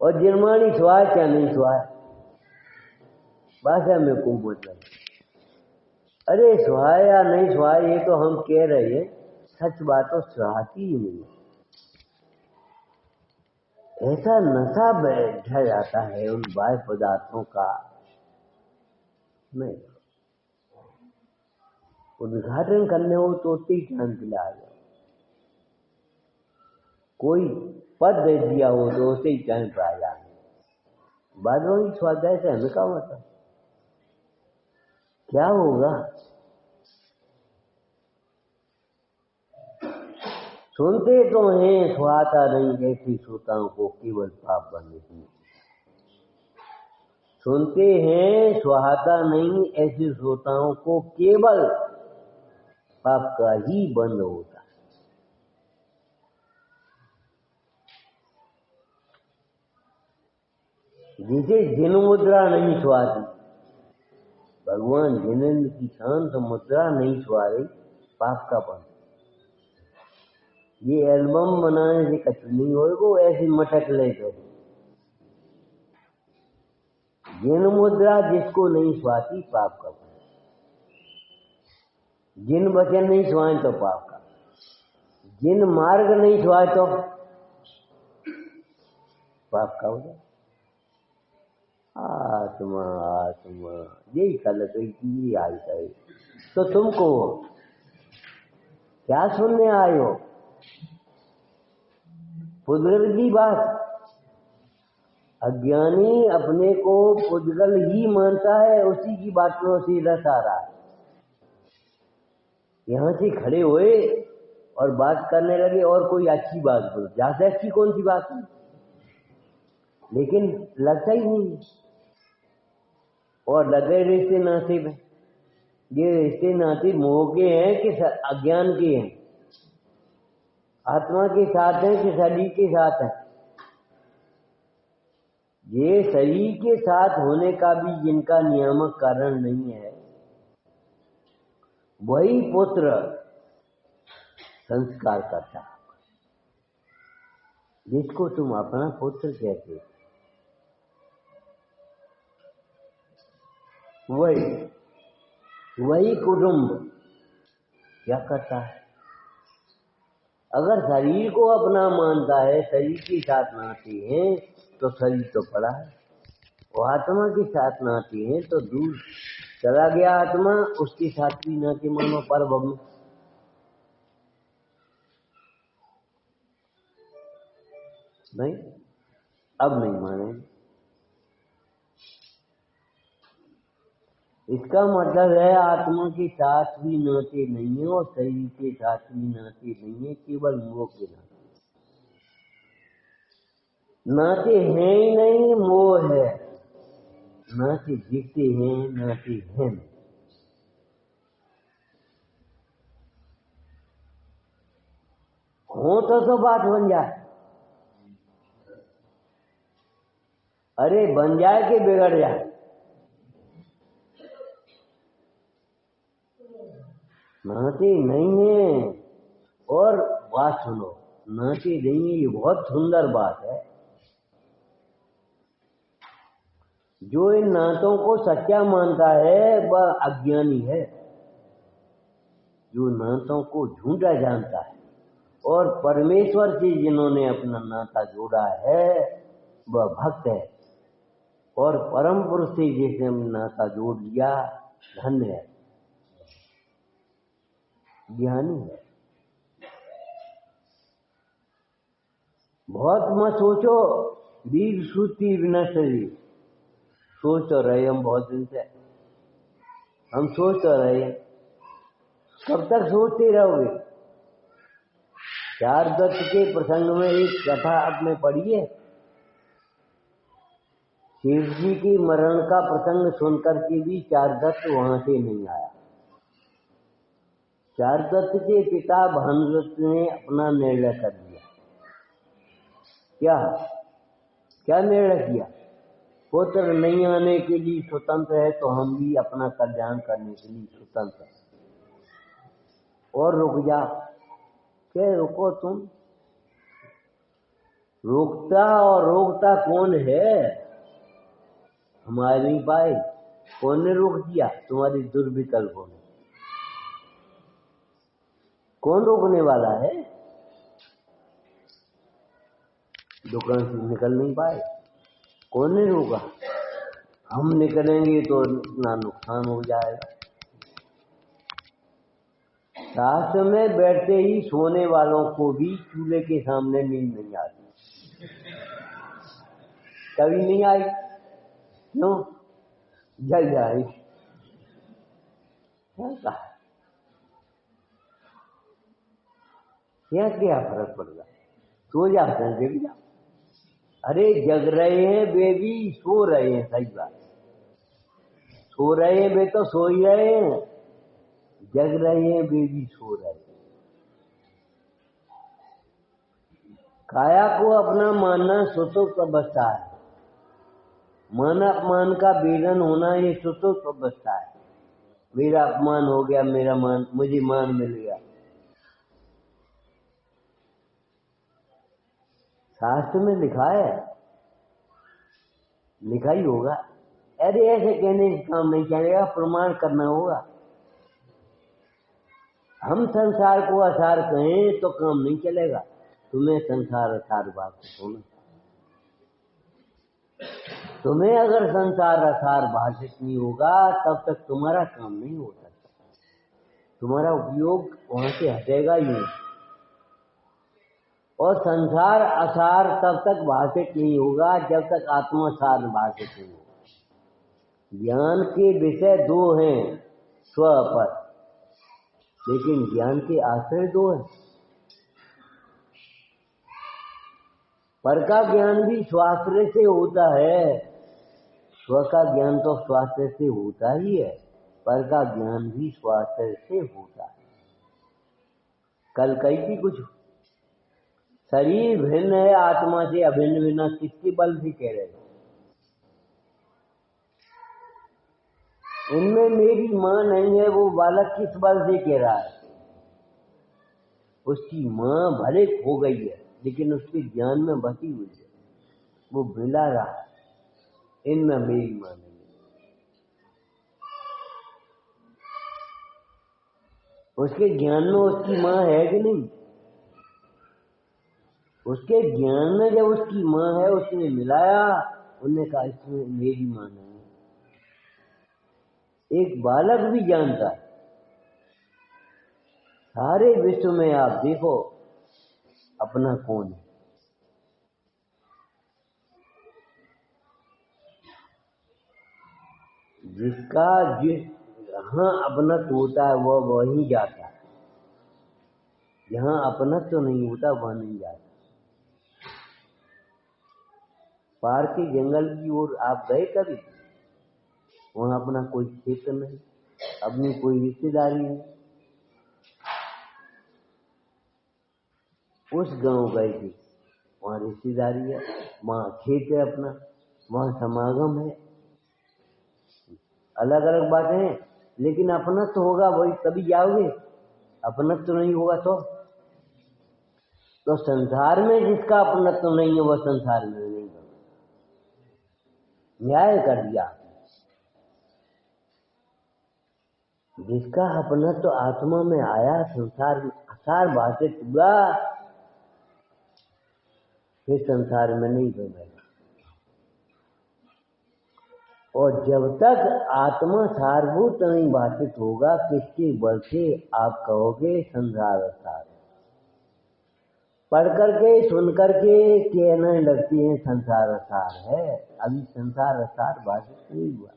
और जिनमानी स्वाय क्या नहीं स्वाय, भाषा में को मतलब, अरे स्वाय या नहीं स्वाय ये तो हम कह रहे हैं, सच बात तो स्वाती ही नहीं। ऐसा नशा बैठा जाता है उन बाह्य पदार्थों का, नहीं उद्घाटन करने हो तो उतनी टाइम के लिए आ जाओ, कोई पद दे दिया हो तो उसे ही टाइम पर आ जाए। बाद में स्वाध्याय से हमें क्या मतलब, क्या होगा? सुनते तो हैं सुहाता नहीं ऐसी श्रोताओं को केवल पाप बनने की, सुनते हैं सुहाता नहीं ऐसी श्रोताओं को केवल पाप का ही बंद होता है। जिसे जिन मुद्रा नहीं सुहाती, भगवान जिनेन्द्र की शांत मुद्रा नहीं सुहा रही, पाप का बंद। ये एल्बम बनाने से कछु नहीं होगा, ऐसी मटक ले तो जिन मुद्रा जिसको नहीं सुहाती पाप का फल, जिन वचन नहीं सुहाए तो पाप का, जिन मार्ग नहीं सुहाए तो पाप का हो जाए। आत्मा आत्मा यही कल की आई है। तो तुमको क्या सुनने आए हो? पुद्गल की बात। अज्ञानी अपने को पुद्गल ही मानता है, उसी की बात में उसी रस आ रहा है। यहां से खड़े हुए और बात करने लगे और कोई अच्छी बात बोलो, ज्यादा अच्छी कौन सी बात है, लेकिन लगता ही नहीं। और लगे रिश्ते नाते में, ये रिश्ते नाते मोह के हैं कि अज्ञान के हैं, आत्मा के साथ हैं कि शरीर के साथ हैं। ये शरीर के साथ होने का भी जिनका नियामक कारण नहीं है, वही पुत्र संस्कार करता है, जिसको तुम अपना पुत्र कहते हो। वही कुटुंब क्या करता है? अगर शरीर को अपना मानता है, शरीर के साथ नाते हैं तो शरीर तो पड़ा है, वो आत्मा के साथ नाते हैं तो दूर चला गया आत्मा, उसके साथ भी नाते मानो पर भव में। नहीं, अब नहीं मानेंगे। इसका मतलब है आत्मा के साथ भी नाते नहीं है और शरीर के साथ भी नाते नहीं है, केवल मोह के नाते हैं ही नहीं, मोह है। नाते दिखते हैं, नाते हैं। हो तो बात बन जाए। अरे बन जाए कि बिगड़ जाए, नाते नहीं है। और बात सुनो, नाते नहीं है, ये बहुत सुंदर बात है। जो इन नातों को सच्चा मानता है वह अज्ञानी है। जो नातों को झूठा जानता है और परमेश्वर से जिन्होंने अपना नाता जोड़ा है वह भक्त है, और परम पुरुष से जिसने नाता जोड़ लिया धन्य है, ज्ञानी है। बहुत मत सोचो, दीर्घ सूती बिना शरीर। सोच तो रहे हम बहुत दिन से, हम सोच तो रहे हैं। कब तक सोचते रहोगे? चार दत्त के प्रसंग में एक कथा आपने पढ़ी है। शिव जी की मरण का प्रसंग सुनकर के भी चार दत्त वहां से नहीं आया। चार दत्त के पिता भानुदत्त ने अपना निर्णय कर दिया। क्या क्या निर्णय किया? पुत्र नहीं आने के लिए स्वतंत्र है तो हम भी अपना कल्याण करने के लिए स्वतंत्र है। और रुक जा, क्या रुको तुम? रोकता और रोकता कौन है? हमारे नहीं पाए। कौन ने रोक दिया? तुम्हारी दुर्विकल्पों ने। कौन रोकने वाला है? दुकान से निकल नहीं पाए, कौन ने रोका? हम निकलेंगे तो इतना नुकसान हो जाएगा। शास्त्र में बैठते ही सोने वालों को भी चूल्हे के सामने नींद नहीं आती। कभी नहीं आई, क्यों? जल जाए। क्या कहा? क्या क्या फर्क पड़ रहा? सो जाते हैं, जग जाओ। अरे जग रहे हैं वे भी सो रहे हैं, सही बात। सो रहे हैं वे तो सो ही रहे हैं, जग रहे हैं वे भी सो रहे हैं। काया को अपना मानना सुसुप्त अवस्था है। मान अपमान का वेदन होना ये सुसुप्त अवस्था है। मेरा अपमान हो गया, मेरा मान, मुझे मान मिल गया। शास्त्र में लिखा है, लिखा ही होगा। अरे ऐसे कहने से काम नहीं चलेगा, प्रमाण करना होगा। हम संसार को असार कहें तो काम नहीं चलेगा। तुम्हें संसार असार बात सुनो, तुम्हें अगर संसार असार भाषित नहीं होगा तब तक तुम्हारा काम नहीं हो सकता, तुम्हारा उपयोग वहां से हटेगा ही नहीं। और संसार असार तब तक भाषित नहीं होगा जब तक आत्मा सार भाषित नहीं होगा। ज्ञान के विषय दो हैं स्व पर, लेकिन ज्ञान के आश्रय दो हैं। पर का ज्ञान भी स्वाश्रय से होता है, स्व का ज्ञान तो स्वाश्रय से होता ही है, पर का ज्ञान भी स्वाश्रय से होता है। कल कही थी कुछ, शरीर भिन्न है आत्मा से अभिन्न बिना, किसके बल से कह रहे हो? इनमें मेरी मां नहीं है, वो बालक किस बल से कह रहा है? उसकी मां भले खो गई है लेकिन उसके ज्ञान में बसी हुई है, वो मिला रहा। इनमें मेरी मां नहीं है। उसके ज्ञान में उसकी मां है कि नहीं? उसके ज्ञान में जब उसकी मां है, उसने मिलाया, उन्होंने कहा इसमें मेरी मां नहीं है। एक बालक भी जानता है। सारे विश्व में आप देखो अपना कौन है। जिसका जहाँ अपनत्व होता है वह वहीं जाता है, जहाँ अपनत्व तो नहीं होता वह नहीं जाता। पार के जंगल की ओर आप गए कभी? वहां अपना कोई क्षेत्र नहीं, अपनी कोई रिश्तेदारी नहीं। उस गांव गए थे, वहां रिश्तेदारी है, वहां खेत है अपना, वहां समागम है, अलग अलग बातें हैं। लेकिन अपनत्व होगा वही तभी जाओगे, अपनत्व नहीं होगा तो संसार में जिसका अपनत्व नहीं है वह संसार में नहीं होगा। न्याय कर दिया। जिसका अपनत्व आत्मा में आया, संसार में असार भाषित हुआ, फिर संसार में नहीं बनेगा। और जब तक आत्मा सारभूत नहीं भाषित होगा, किसके बल से आप कहोगे संसार असार? पढ़ करके सुन करके कहने लगती हैं संसार असार है, अभी संसार असार भाषित नहीं हुआ।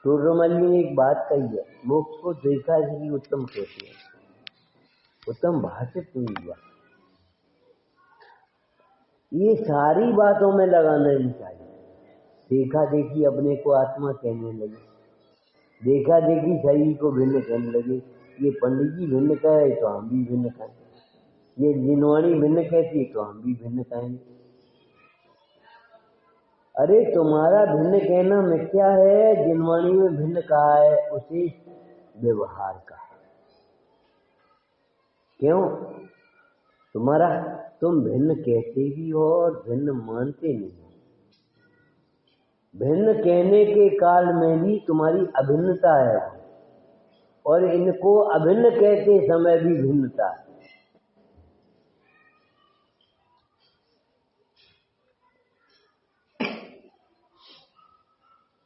सूर्यमल ने एक बात कही है, मोक्ष को देखा ही उत्तम कहते हैं, उत्तम भाषित नहीं हुआ। ये सारी बातों में लगाना नहीं चाहिए। देखा देखी अपने को आत्मा कहने लगे, देखा देखी शरीर को भिन्न कहने लगे। ये पंडित जी भिन्न कहे तो हम भी भिन्न कहें, ये जिनवाणी भिन्न कहती तो हम भी भिन्न कहेंगे। अरे तुम्हारा भिन्न कहना मिथ्या है, जिनवाणी में भिन्न कहा है उसे व्यवहार कहा। क्यों? तुम्हारा तुम भिन्न कहते भी हो और भिन्न मानते नहीं। भिन्न कहने के काल में भी तुम्हारी अभिन्नता है, और इनको अभिन्न कहते समय भी भिन्नता है।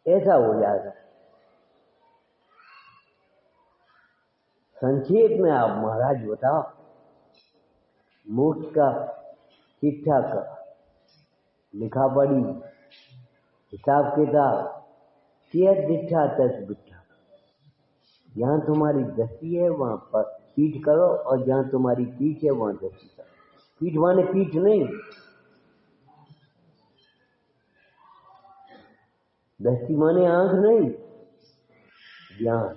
ऐसा हो जाएगा। संक्षेप में आप महाराज बताओ, मोक्ष का शिक्षा का लिखा पढ़ी हिसाब किताब किया, दिठा तस बिठा। जहाँ तुम्हारी दृष्टि है वहां पर पीठ करो, और जहाँ तुम्हारी पीठ है वहां दृष्टि करो। पीठ माने पीठ नहीं, दृष्टि माने आंख नहीं, ज्ञान।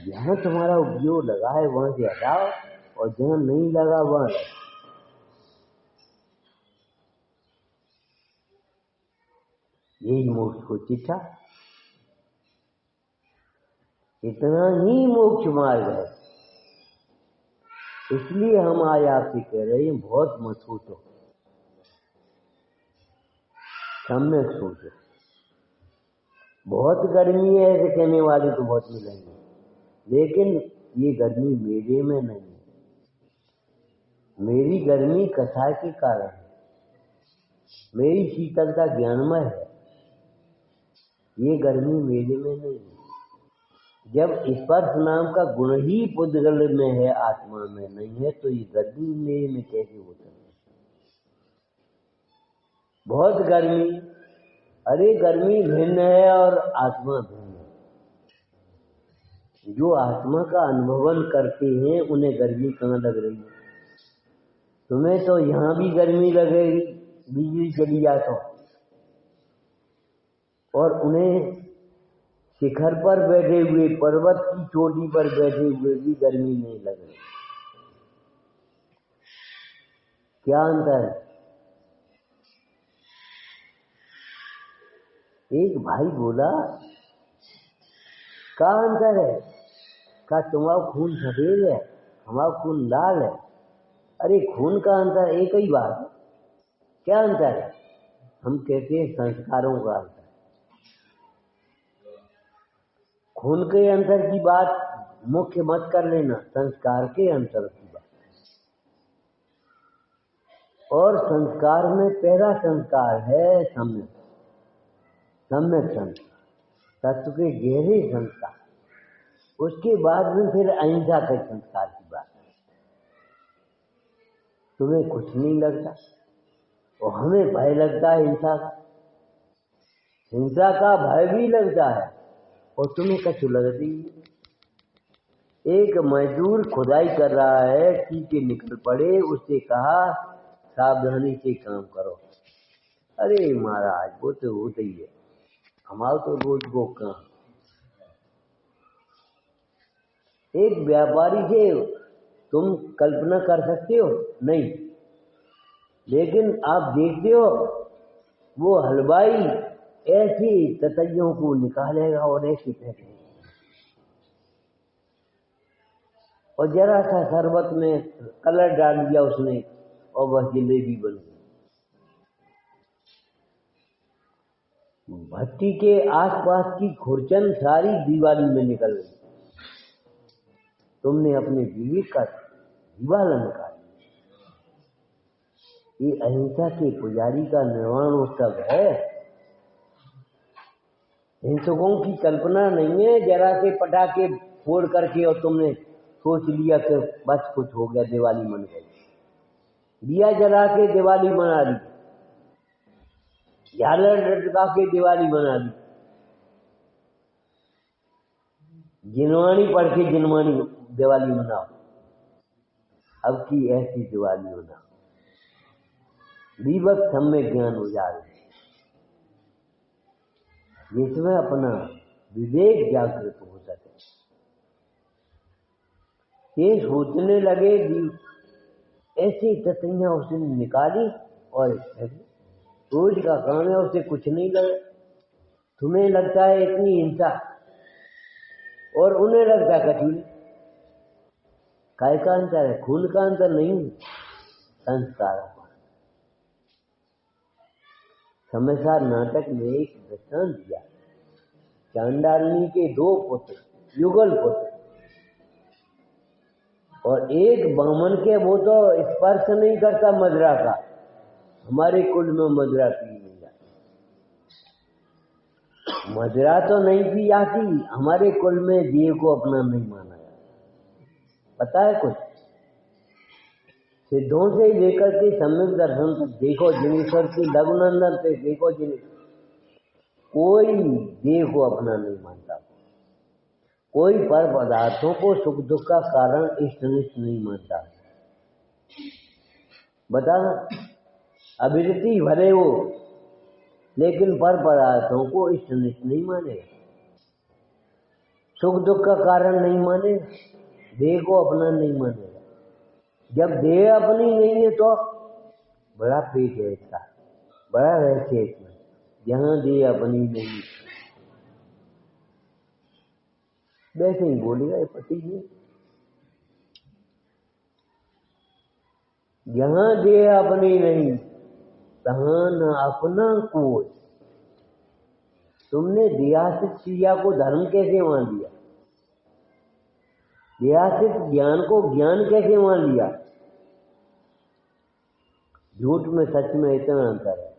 जहाँ तुम्हारा उपयोग लगा है वहां से हटाओ, और जहाँ नहीं लगा वहां लगाओ। यही मोक्ष को चिट्ठा, इतना ही मोक्ष मार्ग है। इसलिए हम आज आपसे कह रहे हैं बहुत मत सोचो। सम्यक सोचो। बहुत गर्मी है ऐसे कहने वाले तो बहुत मिलेंगे, लेकिन ये गर्मी मेरे में नहीं है। मेरी गर्मी कथा के कारण है, मेरी शीतलता ज्ञानमय है। ये गर्मी मेरे में नहीं है। जब स्पर्श नाम का गुण ही पुद्गल में है, आत्मा में नहीं है, तो ये गर्मी मेरे में कैसे हो सकती? बहुत गर्मी, अरे गर्मी भिन्न है और आत्मा भिन्न है। जो आत्मा का अनुभवन करते हैं उन्हें गर्मी कहाँ लग रही है? तुम्हें तो यहाँ भी गर्मी लगेगी, बिजली चली जाए तो, और उन्हें शिखर पर बैठे हुए, पर्वत की चोटी पर बैठे हुए भी गर्मी नहीं लग रही। क्या अंतर है? एक भाई बोला, क्या अंतर है? क्या तुम्हारा खून सफेद है, हमारा खून लाल है? अरे खून का अंतर एक ही बात है, क्या अंतर है? हम कहते हैं संस्कारों का अंतर। खून के अंतर की बात मुख्य मत कर लेना, संस्कार के अंतर की बात। और संस्कार में पहला संस्कार है सम्यक, सम्यक संस्कार, तत्व के गहरे संस्कार। उसके बाद में फिर अहिंसा के संस्कार की बात है। तुम्हें कुछ नहीं लगता और हमें भय लगता है हिंसा का। हिंसा का भय भी लगता है और तुम्हें कछु लगती है। एक मजदूर खुदाई कर रहा है, कीचड़ निकल पड़े, उससे कहा सावधानी से काम करो। अरे महाराज वो तो होता ही है, हमारा तो रोज वो काम। एक व्यापारी से तुम कल्पना कर सकते हो? नहीं। लेकिन आप देखते हो वो हलवाई ऐसी ततैयों को निकालेगा और ऐसी फेंकेगा, और जरा सा शरबत में कलर डाल दिया उसने और वह जलेबी बन गई। भट्टी के आसपास की खुरचन सारी दिवाली में निकल गई। तुमने अपने जीवित का दीवाला निकाल। ये अहिंसा के पुजारी का निर्वाणोत्सव है। हिंसकों की कल्पना नहीं है जरा से पटाखे फोड़ करके और तुमने सोच लिया कि बस कुछ हो गया, दिवाली मन गई। दिया जला के दिवाली मना ली, झालर लटका के दिवाली मना ली, जिनवाणी पढ़ के जिनवाणी दिवाली मनाओ। अब की ऐसी दिवाली मनाओ, विवक सम्यक ज्ञान उजागर, जिसमें अपना विवेक जागृत हो सके। ये सोचने लगे, ऐसी तथैया उसने निकाली और रोज का काम है, उसे कुछ नहीं लगा। तुम्हें लगता है इतनी हिंसा और उन्हें लगता है कचू। काय का अंतर है? खून का अंतर नहीं, संस्कार। समयसार नाटक में एक दृष्टांत दिया, चांडालनी के 2 पुत्र, युगल पुत्र, और एक बामन के, वो तो स्पर्श नहीं करता मदिरा का। हमारे कुल में मदिरा पी नहीं जाती, मदिरा तो नहीं पी जाती। हमारे कुल में देह को अपना नहीं माना जाता। पता है कुछ? सिद्धों से लेकर के सम्यक दर्शन तक देखो, जिनेश्वर की लघुनंदन से देखो, कोई देह को अपना नहीं मानता। कोई पर पदार्थों को सुख दुख का कारण इष्टनिष्ट नहीं मानता। बता, अभिरुचि भले हो लेकिन पर पदार्थों को इष्टनिष्ट नहीं माने, सुख दुख का कारण नहीं माने, देह को अपना नहीं मानेगा। जब देह अपनी नहीं है तो बड़ा पेट है इसका, बड़ा रहस्य इसमें। जहां देह अपनी नहीं, वैसे ही बोलेगा ये पति जी। जहां देह अपनी नहीं तहाँ न अपना कोई। तुमने देहासित क्रिया को धर्म कैसे मान लिया? देहासित ज्ञान को ज्ञान कैसे मान लिया? झूठ में सच में इतना अंतर है।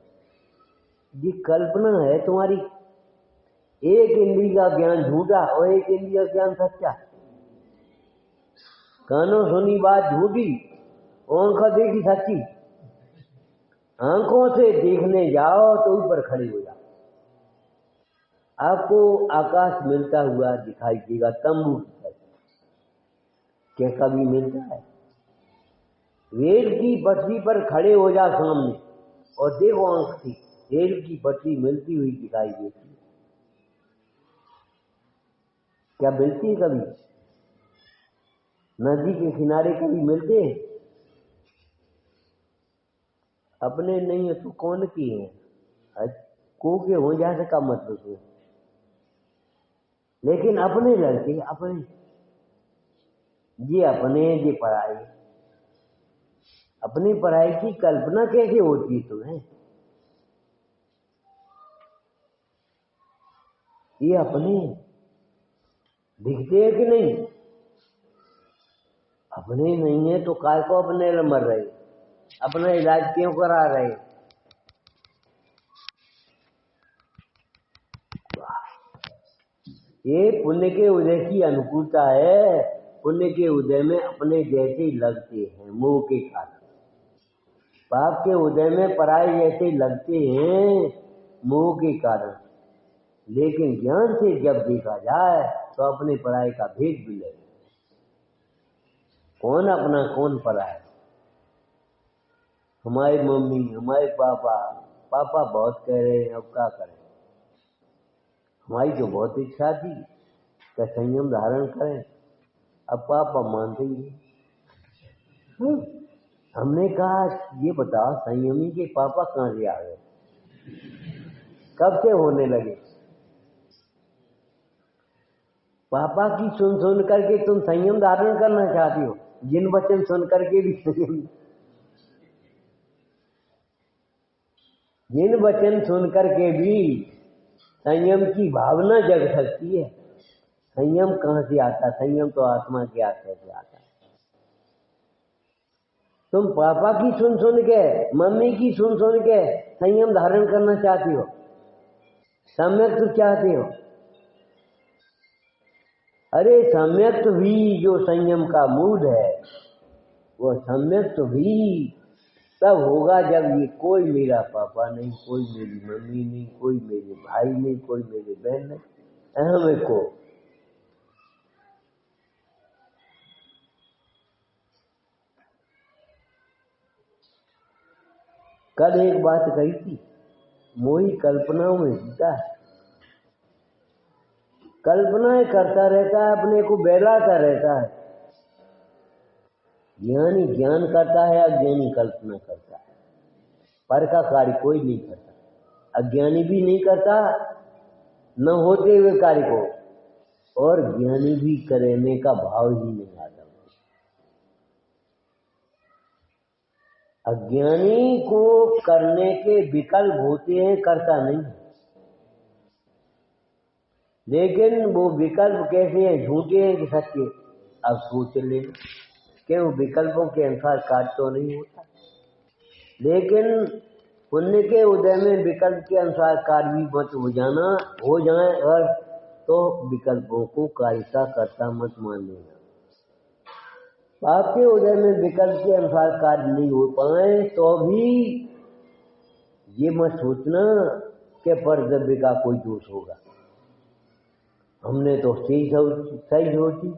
ये कल्पना है तुम्हारी। एक इंद्रिय का ज्ञान झूठा और एक इंद्रिय का ज्ञान सच्चा। कानों सुनी बात झूठी, आंखों देखी सच्ची। आंखों से देखने जाओ तो ऊपर खड़े हो जाओ। आपको आकाश मिलता हुआ दिखाई देगा तंबू की तरह। क्या कभी मिलता है? रेल की पटरी पर खड़े हो जा सामने और देखो आंख से, रेल की पटरी मिलती हुई दिखाई देती है। क्या मिलती है कभी? नदी के किनारे कभी मिलते हैं? अपने नहीं है तो कौन की है? को के हो जाने का मतलब है, लेकिन अपने लड़के अपने, ये अपने ये पराई। अपनी पराई की कल्पना कैसे होती है तुम्हें? ये अपने दिखते हैं कि नहीं? अपने नहीं है तो काय को अपने मर रहे? अपना इलाज क्यों करा रहे? ये पुण्य के उदय की अनुकूलता है। पुण्य के उदय में अपने जैसे लगते हैं मोह के कारण। पाप के उदय में पराये जैसे लगते हैं मोह के कारण। लेकिन ज्ञान से जब देखा जाए तो अपने पराये का भेद भी लगे। कौन अपना कौन पराया? हमारी मम्मी, हमारे पापा। पापा बहुत कह रहे हैं, अब क्या करें? हमारी तो बहुत इच्छा थी कि संयम धारण करें, अब पापा मानते ही। हमने कहा ये बताओ संयमी के पापा कहाँ से आ गए? कब से होने लगे? पापा की सुन सुन करके तुम संयम धारण करना चाहती हो। जिन वचन सुन करके भी संयम, जिन वचन सुन करके भी संयम की भावना जग सकती है। संयम कहाँ से आता? संयम तो आत्मा के आत्मा से आता है। तुम पापा की सुन सुन के, मम्मी की सुन सुन के संयम धारण करना चाहती हो, सम्यक चाहती हो। अरे सम्यक भी जो संयम का मूल है, वो सम्यक भी तब होगा जब ये कोई मेरा पापा नहीं, कोई मेरी मम्मी नहीं, कोई मेरे भाई नहीं, कोई मेरी बहन नहीं, अहम को। कल एक बात कही थी, मोही कल्पनाओं में जीता है। कल्पनाएं करता रहता है, अपने को बहलाता रहता है। ज्ञानी ज्ञान करता है, अज्ञानी कल्पना करता है। पर का कार्य कोई नहीं करता, अज्ञानी भी नहीं करता न होते हुए कार्य को, और ज्ञानी भी करने का भाव ही नहीं आता। अज्ञानी को करने के विकल्प होते हैं, करता नहीं। लेकिन वो विकल्प कैसे हैं, झूठे हैं कि सच्चे? अब सोच लेना कि वो विकल्पों के अनुसार कार्य तो नहीं होता। लेकिन पुण्य के उदय में विकल्प के अनुसार कार्य भी मत हो जाए और तो विकल्पों को कारिता करता मत मान लेना। पाप के उदय में विकल्प के अनुसार कार्य नहीं हो पाए तो भी ये मत सोचना कि परद्रव्य का कोई दोष होगा। हमने तो सही सोची,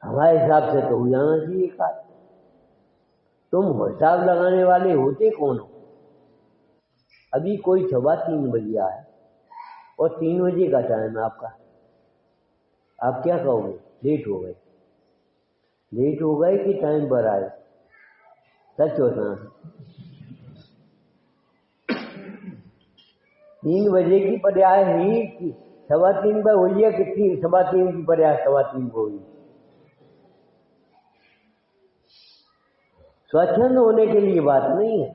हमारे हिसाब से तो हो जाना चाहिए कार्य। तुम हिसाब लगाने वाले होते कौन हो? अभी कोई 3:15 बजे आया और 3 बजे का टाइम है आपका, आप क्या कहोगे? लेट हो गए। लेट हो गए कि टाइम पर आए? सच होता है। 3 बजे की पर्याय ही 3:15 पर हुई है, कितनी 3:15 की पर्याय 3:15 को हुई? स्वच्छंद होने के लिए बात नहीं है।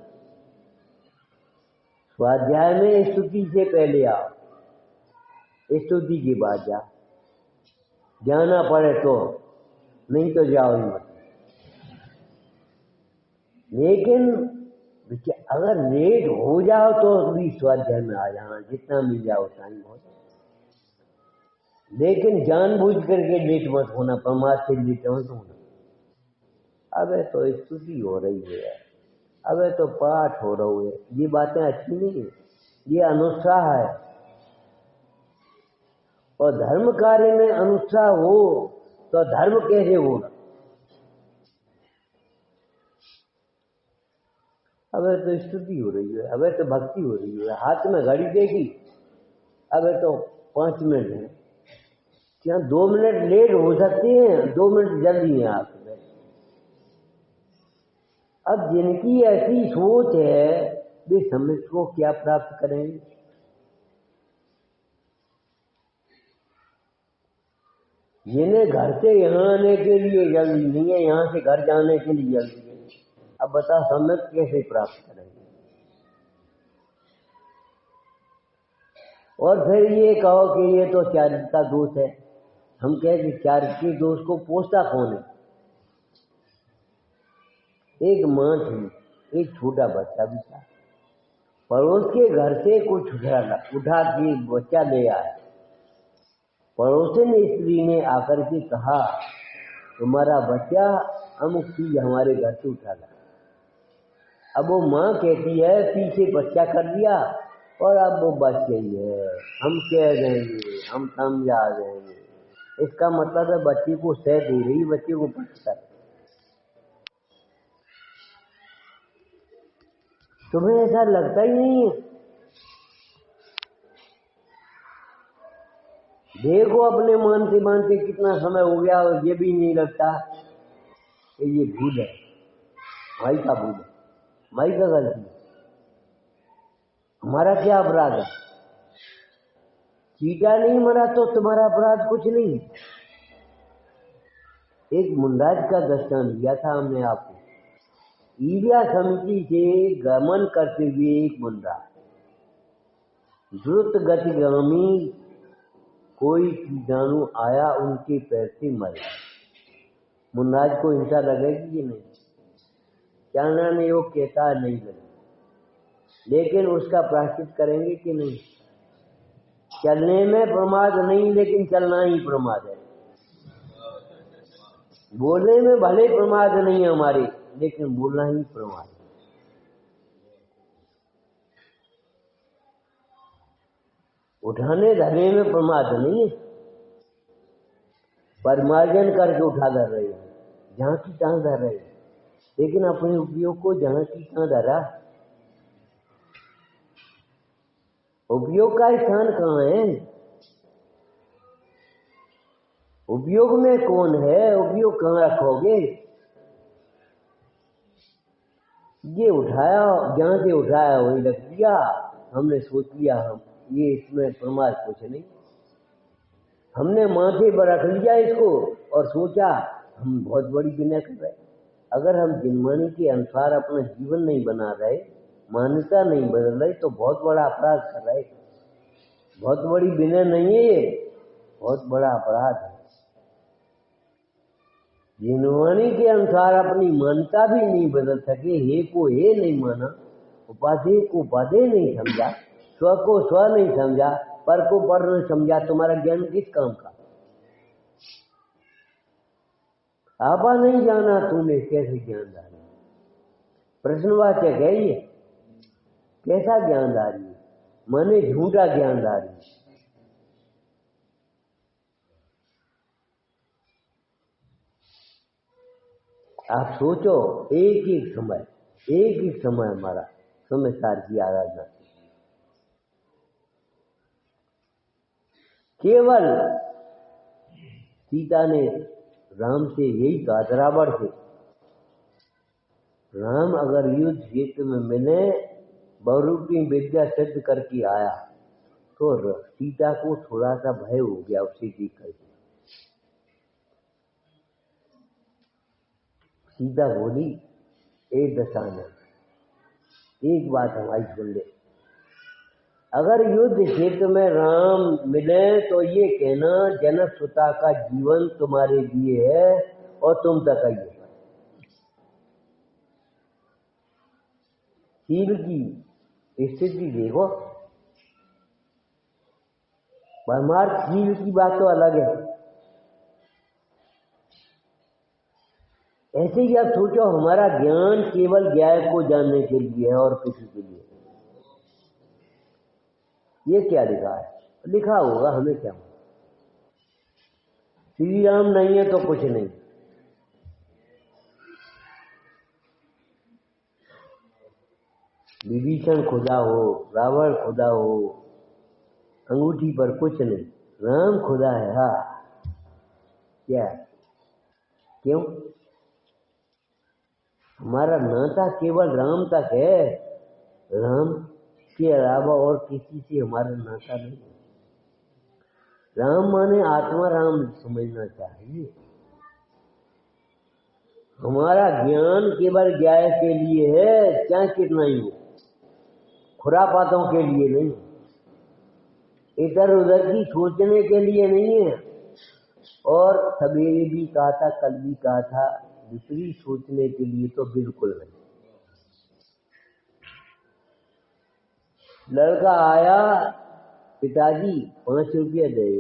स्वाध्याय में स्तुति से पहले आओ, स्तुति के बाद जा, जाना पड़े तो, नहीं तो जाओ ही मत। लेकिन अगर लेट हो जाओ तो भी स्वाध्याय में आ जाना, जितना मिल जाओ टाइम हो जाए। लेकिन जानबूझ करके लेट मत होना, प्रमाद से लेट मत होना। अबे तो स्तुति हो रही है, अबे तो पाठ हो रहा है, ये बातें अच्छी नहीं है, ये अनुत्साह है। और धर्म कार्य में अनुत्साह हो तो धर्म कैसे होगा? अबे तो स्तुति हो रही है, अबे तो भक्ति हो रही है, हाथ में घड़ी देखी, अबे तो 5 मिनट है, क्या 2 मिनट लेट हो सकते हैं, 2 मिनट जल्दी है आपके। अब जिनकी ऐसी सोच है वे समझ को क्या प्राप्त करेंगे? जिन्हें घर से यहाँ आने के लिए जल्दी नहीं है, यहाँ से घर जाने के लिए जल्दी है, अब बता समझ कैसे प्राप्त करेंगे? और फिर ये कहो कि ये तो चारित्र का दोष है। हम कहें कि चारित्र के दोष को पोषता कौन है? एक माँ थी, एक छोटा बच्चा भी था, पड़ोस के घर से कुछ उठा के बच्चा ले आया। पड़ोसन स्त्री ने आकर के कहा, तुम्हारा बच्चा अमुक चीज हमारे घर से उठा ला। अब वो माँ कहती है पीछे बच्चा कर दिया और अब वो बच गई है, हम कह देंगे, हम समझा देंगे। इसका मतलब है बच्चे को सह दे रही, बच्चे को पछता। तुम्हें ऐसा लगता ही नहीं है? देखो अपने मानते मानते कितना समय हो गया और ये भी नहीं लगता कि ये भूल है, भाई का भूल है, भाई का गलती है, हमारा क्या अपराध है? चीटा नहीं मरा तो तुम्हारा अपराध कुछ नहीं। एक मुंडाज का दृष्टांत दिया था हमने आपको। ईर्ष्या समिति से गमन करते हुए एक मुंडा, द्रुत गतिगामी कोई कीटाणु आया, उनके पैर से मरा। मुंडाज को हिंसा लगेगी कि नहीं? जानना नहीं, वो कहता है नहीं लगे, लेकिन उसका प्रायश्चित करेंगे कि नहीं? चलने में प्रमाद नहीं, लेकिन चलना ही प्रमाद है। बोलने में भले प्रमाद नहीं है हमारे, लेकिन बोलना ही प्रमाद है। उठाने धरने में प्रमाद नहीं है, परिमार्जन करके उठा धर रहे हैं, जहां की तहां धर रहे हैं, लेकिन अपने उपयोग को जहां की तहां धरा। उपयोग का स्थान कहाँ है? उपयोग में कौन है? उपयोग कहाँ रखोगे? ये उठाया, जहां से उठाया वही रख दिया, हमने सोच लिया हम ये इसमें प्रमाद कुछ नहीं, हमने माथे पर रख लिया इसको और सोचा हम बहुत बड़ी विनय कर रहे। अगर हम जिनवाणी के अनुसार अपना जीवन नहीं बना रहे, मान्यता नहीं बदल रहे, तो बहुत बड़ा अपराध कर रहे। बहुत बड़ी विनय नहीं है ये, बहुत बड़ा अपराध है। जिनवाणी के अनुसार अपनी मान्यता भी नहीं बदल सके, हे को हे नहीं माना, उपाधि को उपाधि नहीं समझा, स्व को स्व नहीं समझा, पर को पर नहीं समझा, तुम्हारा ज्ञान किस काम का? आपा नहीं जाना तूने, कैसे ज्ञानधारी? प्रश्नवाचक है ये, कैसा ज्ञानधारी? माने झूठा ज्ञानधारी। आप सोचो, एक एक समय हमारा समय सार की आराधना, केवल सीता ने राम से यही कहा, रावण से, राम अगर युद्ध क्षेत्र में मैंने बहुरूपी विद्या सिद्ध करके आया तो सीता को थोड़ा सा भय हो गया उसे देख कर। सीता बोली एक दशानन। एक बात हमारी सुन ले, अगर युद्ध क्षेत्र में राम मिले तो ये कहना जनक सुता का जीवन तुम्हारे लिए है और तुम तक आइए। शील की स्थिति देखो, परमार्थ शील की बात तो अलग है। ऐसे ही आप सोचो, हमारा ज्ञान केवल ज्ञान को जानने के लिए है और किसी के लिए। ये क्या लिखा है? लिखा होगा, हमें क्या। श्री राम नहीं है तो कुछ नहीं। विभीषण खुदा हो, रावण खुदा हो, अंगूठी पर कुछ नहीं, राम खुदा है। हाँ, क्या क्यों? हमारा नाता केवल राम तक है, राम के अलावा और किसी से हमारा नाता नहीं। राम माने आत्मा राम समझना चाहिए। हमारा ज्ञान केवल ज्ञान के लिए है, चाहे कितना ही हो, खुरापातों के लिए नहीं, इधर उधर की सोचने के लिए नहीं है। और सवेरे भी कहा था, कल भी कहा था, विपरीत सोचने के लिए तो बिल्कुल नहीं। लड़का आया, पिताजी 5 रुपया दे,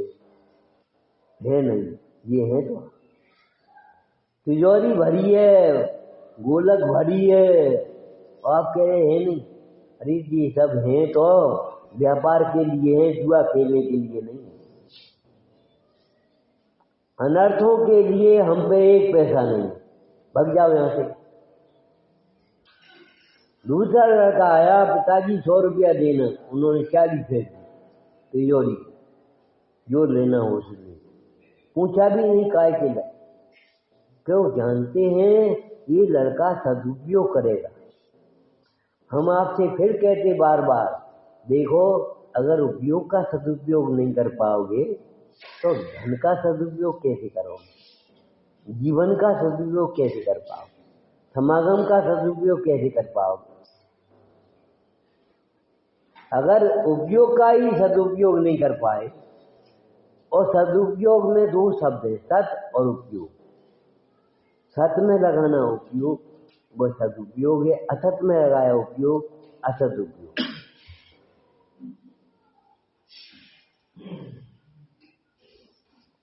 है नहीं, ये है तो तिजोरी भरी है, गोलक भरी है, आप कह रहे हैं नहीं। अरे ये सब हैं तो व्यापार के लिए है, जुआ खेलने के लिए नहीं। अनर्थों के लिए हम पे 1 पैसा नहीं, भग जाओ यहां से। दूसरा लड़का आया, पिताजी 100 रुपया देना, उन्होंने 40 फेंक दी तिजोरी, जो लेना हो उसने, पूछा भी नहीं काय के लिए। क्यों? जानते हैं ये लड़का सदुपयोग करेगा। हम आपसे फिर कहते बार बार, देखो अगर उपयोग का सदुपयोग नहीं कर पाओगे तो धन का सदुपयोग कैसे करोगे? जीवन का सदुपयोग कैसे कर पाओगे? समागम का सदुपयोग कैसे कर पाओगे? अगर उपयोग का ही सदुपयोग नहीं कर पाए, और सदुपयोग में 2 शब्द है, सत और उपयोग। सत में लगाना उपयोग, वह सदुपयोग है। असत में लगाया उपयोग, असदुपयोग।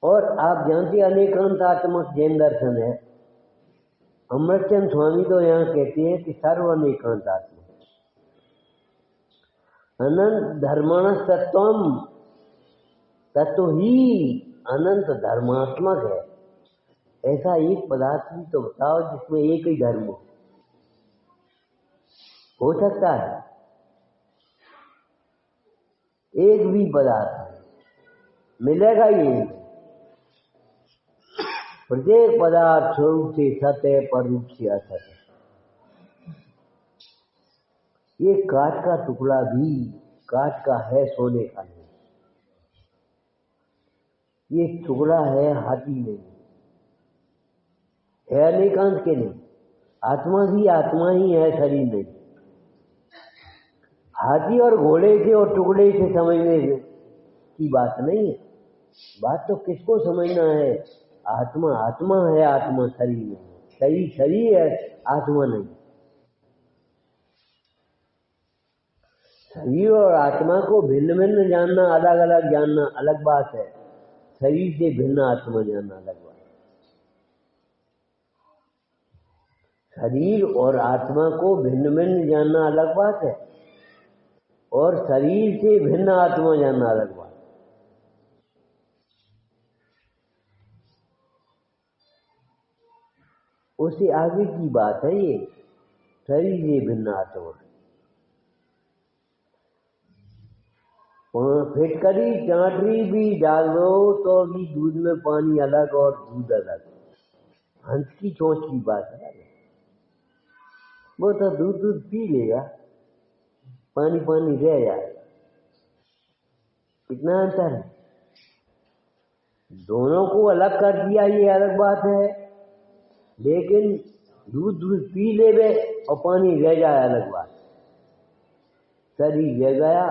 और आप जानते अनेकांतात्मक जैन दर्शन है। अमृतचंद स्वामी तो यहाँ कहते हैं कि सर्व अनेकांतात्मक अनंत धर्मण सत्वम, तत्व ही अनंत धर्मात्मक है। ऐसा एक पदार्थ भी तो बताओ जिसमें एक ही धर्म हो सकता है? एक भी पदार्थ मिलेगा ही नहीं। प्रत्येक पदार्थ स्वरूप से सत्य है, पर रूप से असत है। ये काठ का टुकड़ा भी काठ का है, सोने का नहीं। ये टुकड़ा है, हाथी नहीं है, अनेकांत के नहीं। आत्मा भी आत्मा ही है, शरीर नहीं। हाथी और घोड़े से और टुकड़े से समझने की बात नहीं है। बात तो किसको समझना है? आत्मा आत्मा है, आत्मा शरीर नहीं है। शरीर शरीर है, आत्मा नहीं। शरीर और आत्मा को भिन्न भिन्न जानना, अलग अलग जानना अलग बात है। शरीर से भिन्न आत्मा जानना अलग बात है। शरीर और आत्मा को भिन्न भिन्न जानना अलग बात है, और शरीर से भिन्न आत्मा जानना अलग बात है। उससे आगे की बात है ये, शरीर से भिन्न आत्मा। फिटकरी चाटरी भी डाल दो तो भी दूध में पानी अलग और दूध अलग। हंस की चोंच की बात है, वो तो दूध दूध पी लेगा, पानी पानी रह जाएगा। कितना अंतर है? दोनों को अलग कर दिया, ये अलग बात है। लेकिन दूध दूध पी लेवे और पानी रह जाए अलग बात। शरीर रह गया,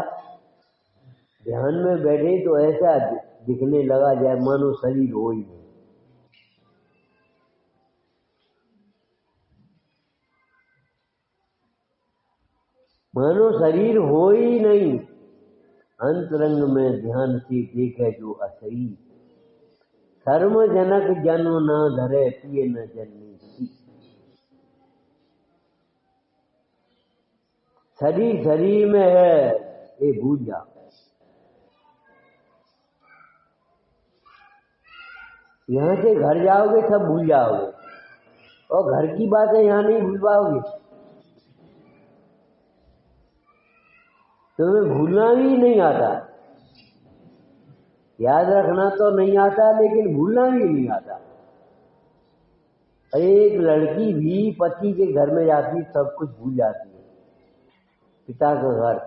ध्यान में बैठे तो ऐसा दिखने लगा जाए मानो शरीर हो ही नहीं। मानो शरीर हो ही नहीं। अंतरंग में ध्यान से देखे जो असही, सर्वजनक जन्म न धरे पिए न जन्मी सी। शरीर शरीर में है ये भूल जाओ। यहाँ से घर जाओगे सब भूल जाओगे, और घर की बातें यहाँ नहीं भूल पाओगे। तुम्हें भूलना भी नहीं आता, याद रखना तो नहीं आता लेकिन भूलना भी नहीं आता। एक लड़की भी पति के घर में जाती सब कुछ भूल जाती है। पिता का घर,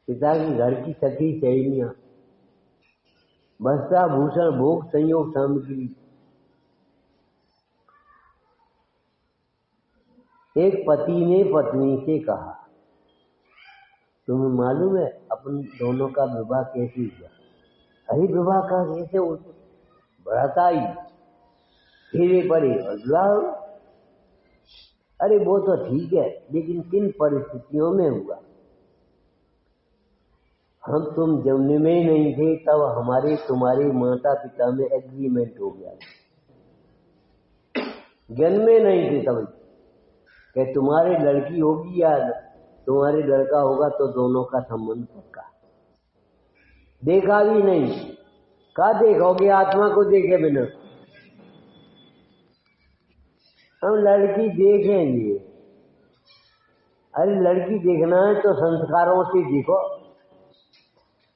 पिता के घर की सखी सहेलियां, वस्त्र भूषण भोग संयोग सामग्री। एक पति ने पत्नी से कहा, तुम्हें मालूम है अपन दोनों का विवाह कैसे हुआ? अरे विवाह का कैसे हो? बड़ाताई फेरे पड़े और विवाह हो। अरे वो तो ठीक है, लेकिन किन परिस्थितियों में हुआ? हम तुम जन्म में ही नहीं थे तब हमारे तुम्हारे माता पिता में एग्रीमेंट हो गया। जन्म में नहीं थे तब कि तुम्हारी लड़की होगी या तुम्हारे लड़का होगा तो दोनों का संबंध पक्का। देखा भी नहीं, कहा देखोगे आत्मा को देखे बिना? हम लड़की देखेंगे। अरे लड़की देखना है तो संस्कारों से देखो,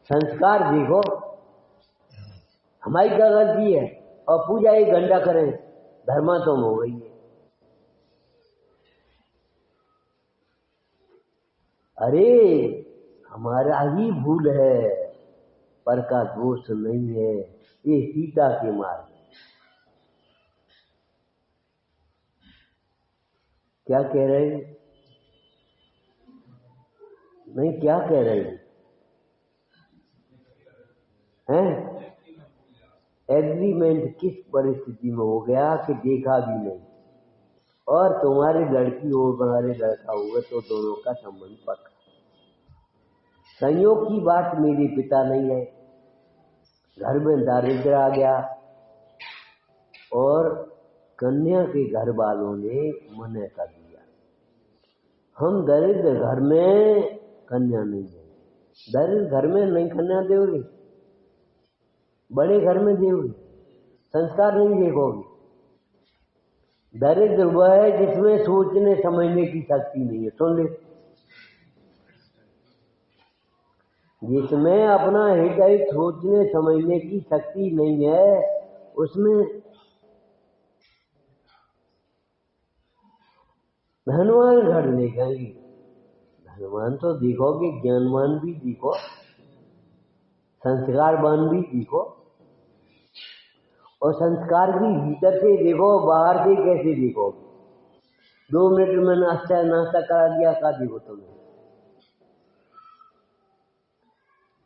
संस्कार देखो। हमारी क्या गलती है? और पूजा एक घंटा करें, धर्मा तो हो गई है। अरे हमारा ही भूल है, पर का दोष नहीं है। ये सीता के मार्ग। क्या कह रहे नहीं, क्या कह रहे हैं? एग्रीमेंट किस परिस्थिति में हो गया कि देखा भी नहीं, और तुम्हारी लड़की हो तुम्हारे लड़का होगा तो दोनों का संबंध पक्का। संयोग की बात मेरे पिता नहीं है, घर में दारिद्र आ गया और कन्या के घर वालों ने मना कर दिया। हम दरिद्र घर में कन्या नहीं देंगे। दरिद्र घर में नहीं कन्या दोगे, बड़े घर में दोगे, संस्कार नहीं देखोगे। दरिद्र वह है जिसमें सोचने समझने की शक्ति नहीं है। सुन ले, जिसमें अपना हृदय सोचने समझने की शक्ति नहीं है, उसमें धनवान घर देखेंगे। धनवान तो देखोगे, ज्ञानवान भी देखो, संस्कारवान भी देखो, और संस्कार भी भीतर से देखो, बाहर से कैसे देखोगे? 2 मिनट में नाश्ता करा दिया, का देखो तुम्हें?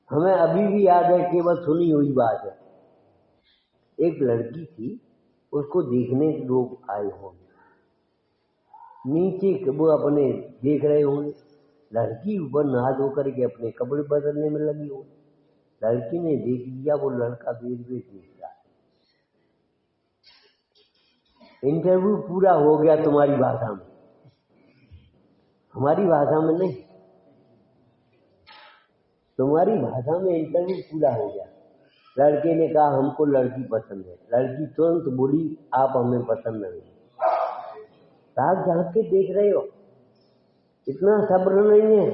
हमें अभी भी याद है, केवल सुनी हुई बात है। एक लड़की थी, उसको देखने लोग आए होंगे, नीचे वो अपने देख रहे होंगे, लड़की ऊपर नहा धो करके अपने कपड़े बदलने में लगी हो। लड़की ने देख लिया वो लड़का बेर देख रहा है। इंटरव्यू पूरा हो गया तुम्हारी भाषा में, हमारी भाषा में नहीं, तुम्हारी भाषा में इंटरव्यू पूरा हो गया। लड़के ने कहा हमको लड़की पसंद है। लड़की तुरंत बोली आप हमें पसंद नहीं। ताक झांक के देख रहे हो, इतना सब्र नहीं है।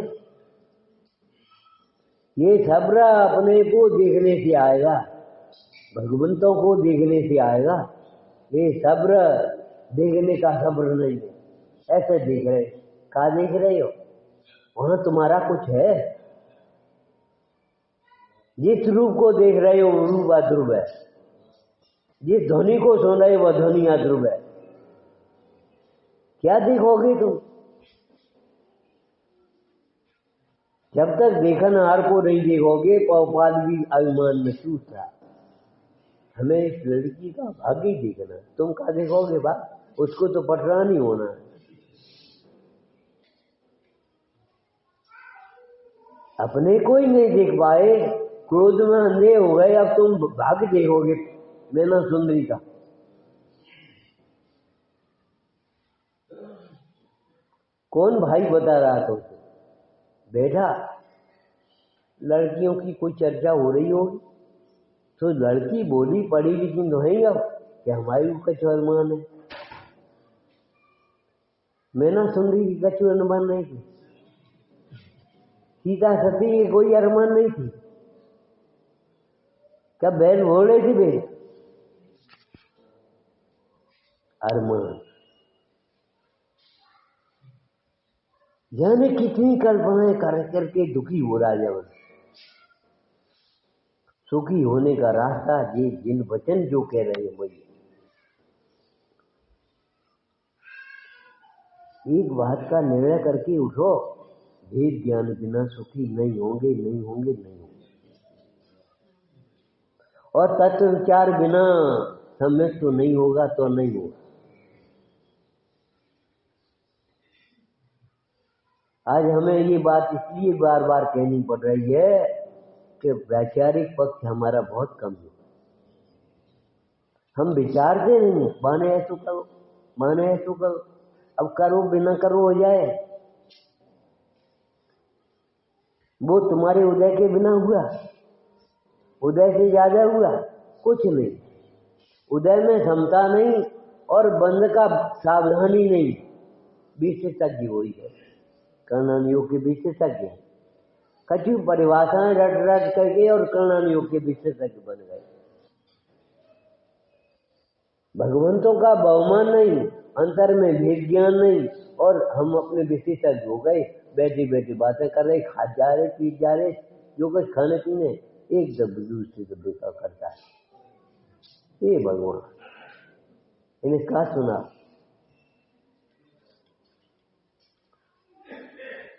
ये सब्र अपने को देखने से आएगा, भगवंतों को देखने से आएगा। ये सब्र देखने का सब्र नहीं है। ऐसे देख रहे, कहा देख रहे हो? वहां तुम्हारा कुछ है? जिस रूप को देख रहे हो वो रूप अध्रुव है, जिस ध्वनि को सुन रहे हो वह ध्वनि अध्रुव है। क्या देखोगे तुम? जब तक देखनहार को नहीं देखोगे पौपाल भी अभिमान में टूट रहा। हमें इस लड़की का भाग्य ही देखना। तुम क्या देखोगे बा? उसको तो पटरा नहीं होना। अपने को ही नहीं देख पाए, क्रोध में अंधे हो गए, अब तुम भाग्य देखोगे मैना सुंदरी का। कौन भाई बता रहा था बेटा? लड़कियों की कोई चर्चा हो रही होगी तो लड़की बोली पढ़ी लिखी तो है अब कि हमारी कचवर मान है। मैना सुंदरी की कचवर न बन रही थी। सीता सती की कोई अरमान नहीं थी। क्या बैल बोल रही थी बे? अरमान जाने कितनी कल्पनाएं कर करके दुखी हो रहा है। सुखी होने का रास्ता ये जिन वचन जो कह रहे हैं वही। एक बात का निर्णय करके उठो, भेद ज्ञान बिना सुखी नहीं होंगे, नहीं होंगे, नहीं होंगे। और तत्व विचार बिना सम्यक तो नहीं होगा, तो नहीं होगा। आज हमें ये बात इसलिए बार बार कहनी पड़ रही है कि वैचारिक पक्ष हमारा बहुत कम है। हम विचारते नहीं है, माने ऐसो करो, माने ऐसो करो। अब करो बिना करो हो जाए। वो तुम्हारे उदय के बिना हुआ? उदय से ज्यादा हुआ? कुछ नहीं। उदय में क्षमता नहीं और बंद का सावधानी नहीं। विशेषज्ञ वही है, कर्णानियों के विशेषज्ञ। कछु परिभाषाएं रट रट करके और कर्णानियों के विशेषज्ञ बन गए। भगवंतों का बहुमान नहीं, अंतर में भेद ज्ञान नहीं, और हम अपने विशेषज्ञ हो गए। बैठे बैठे बातें कर रहे, खा जा रहे, पी जा रहे, जो कुछ खाने पीने एक दूसरे डब्बे का करता है। ये भगवान इन्हें कहा सुना?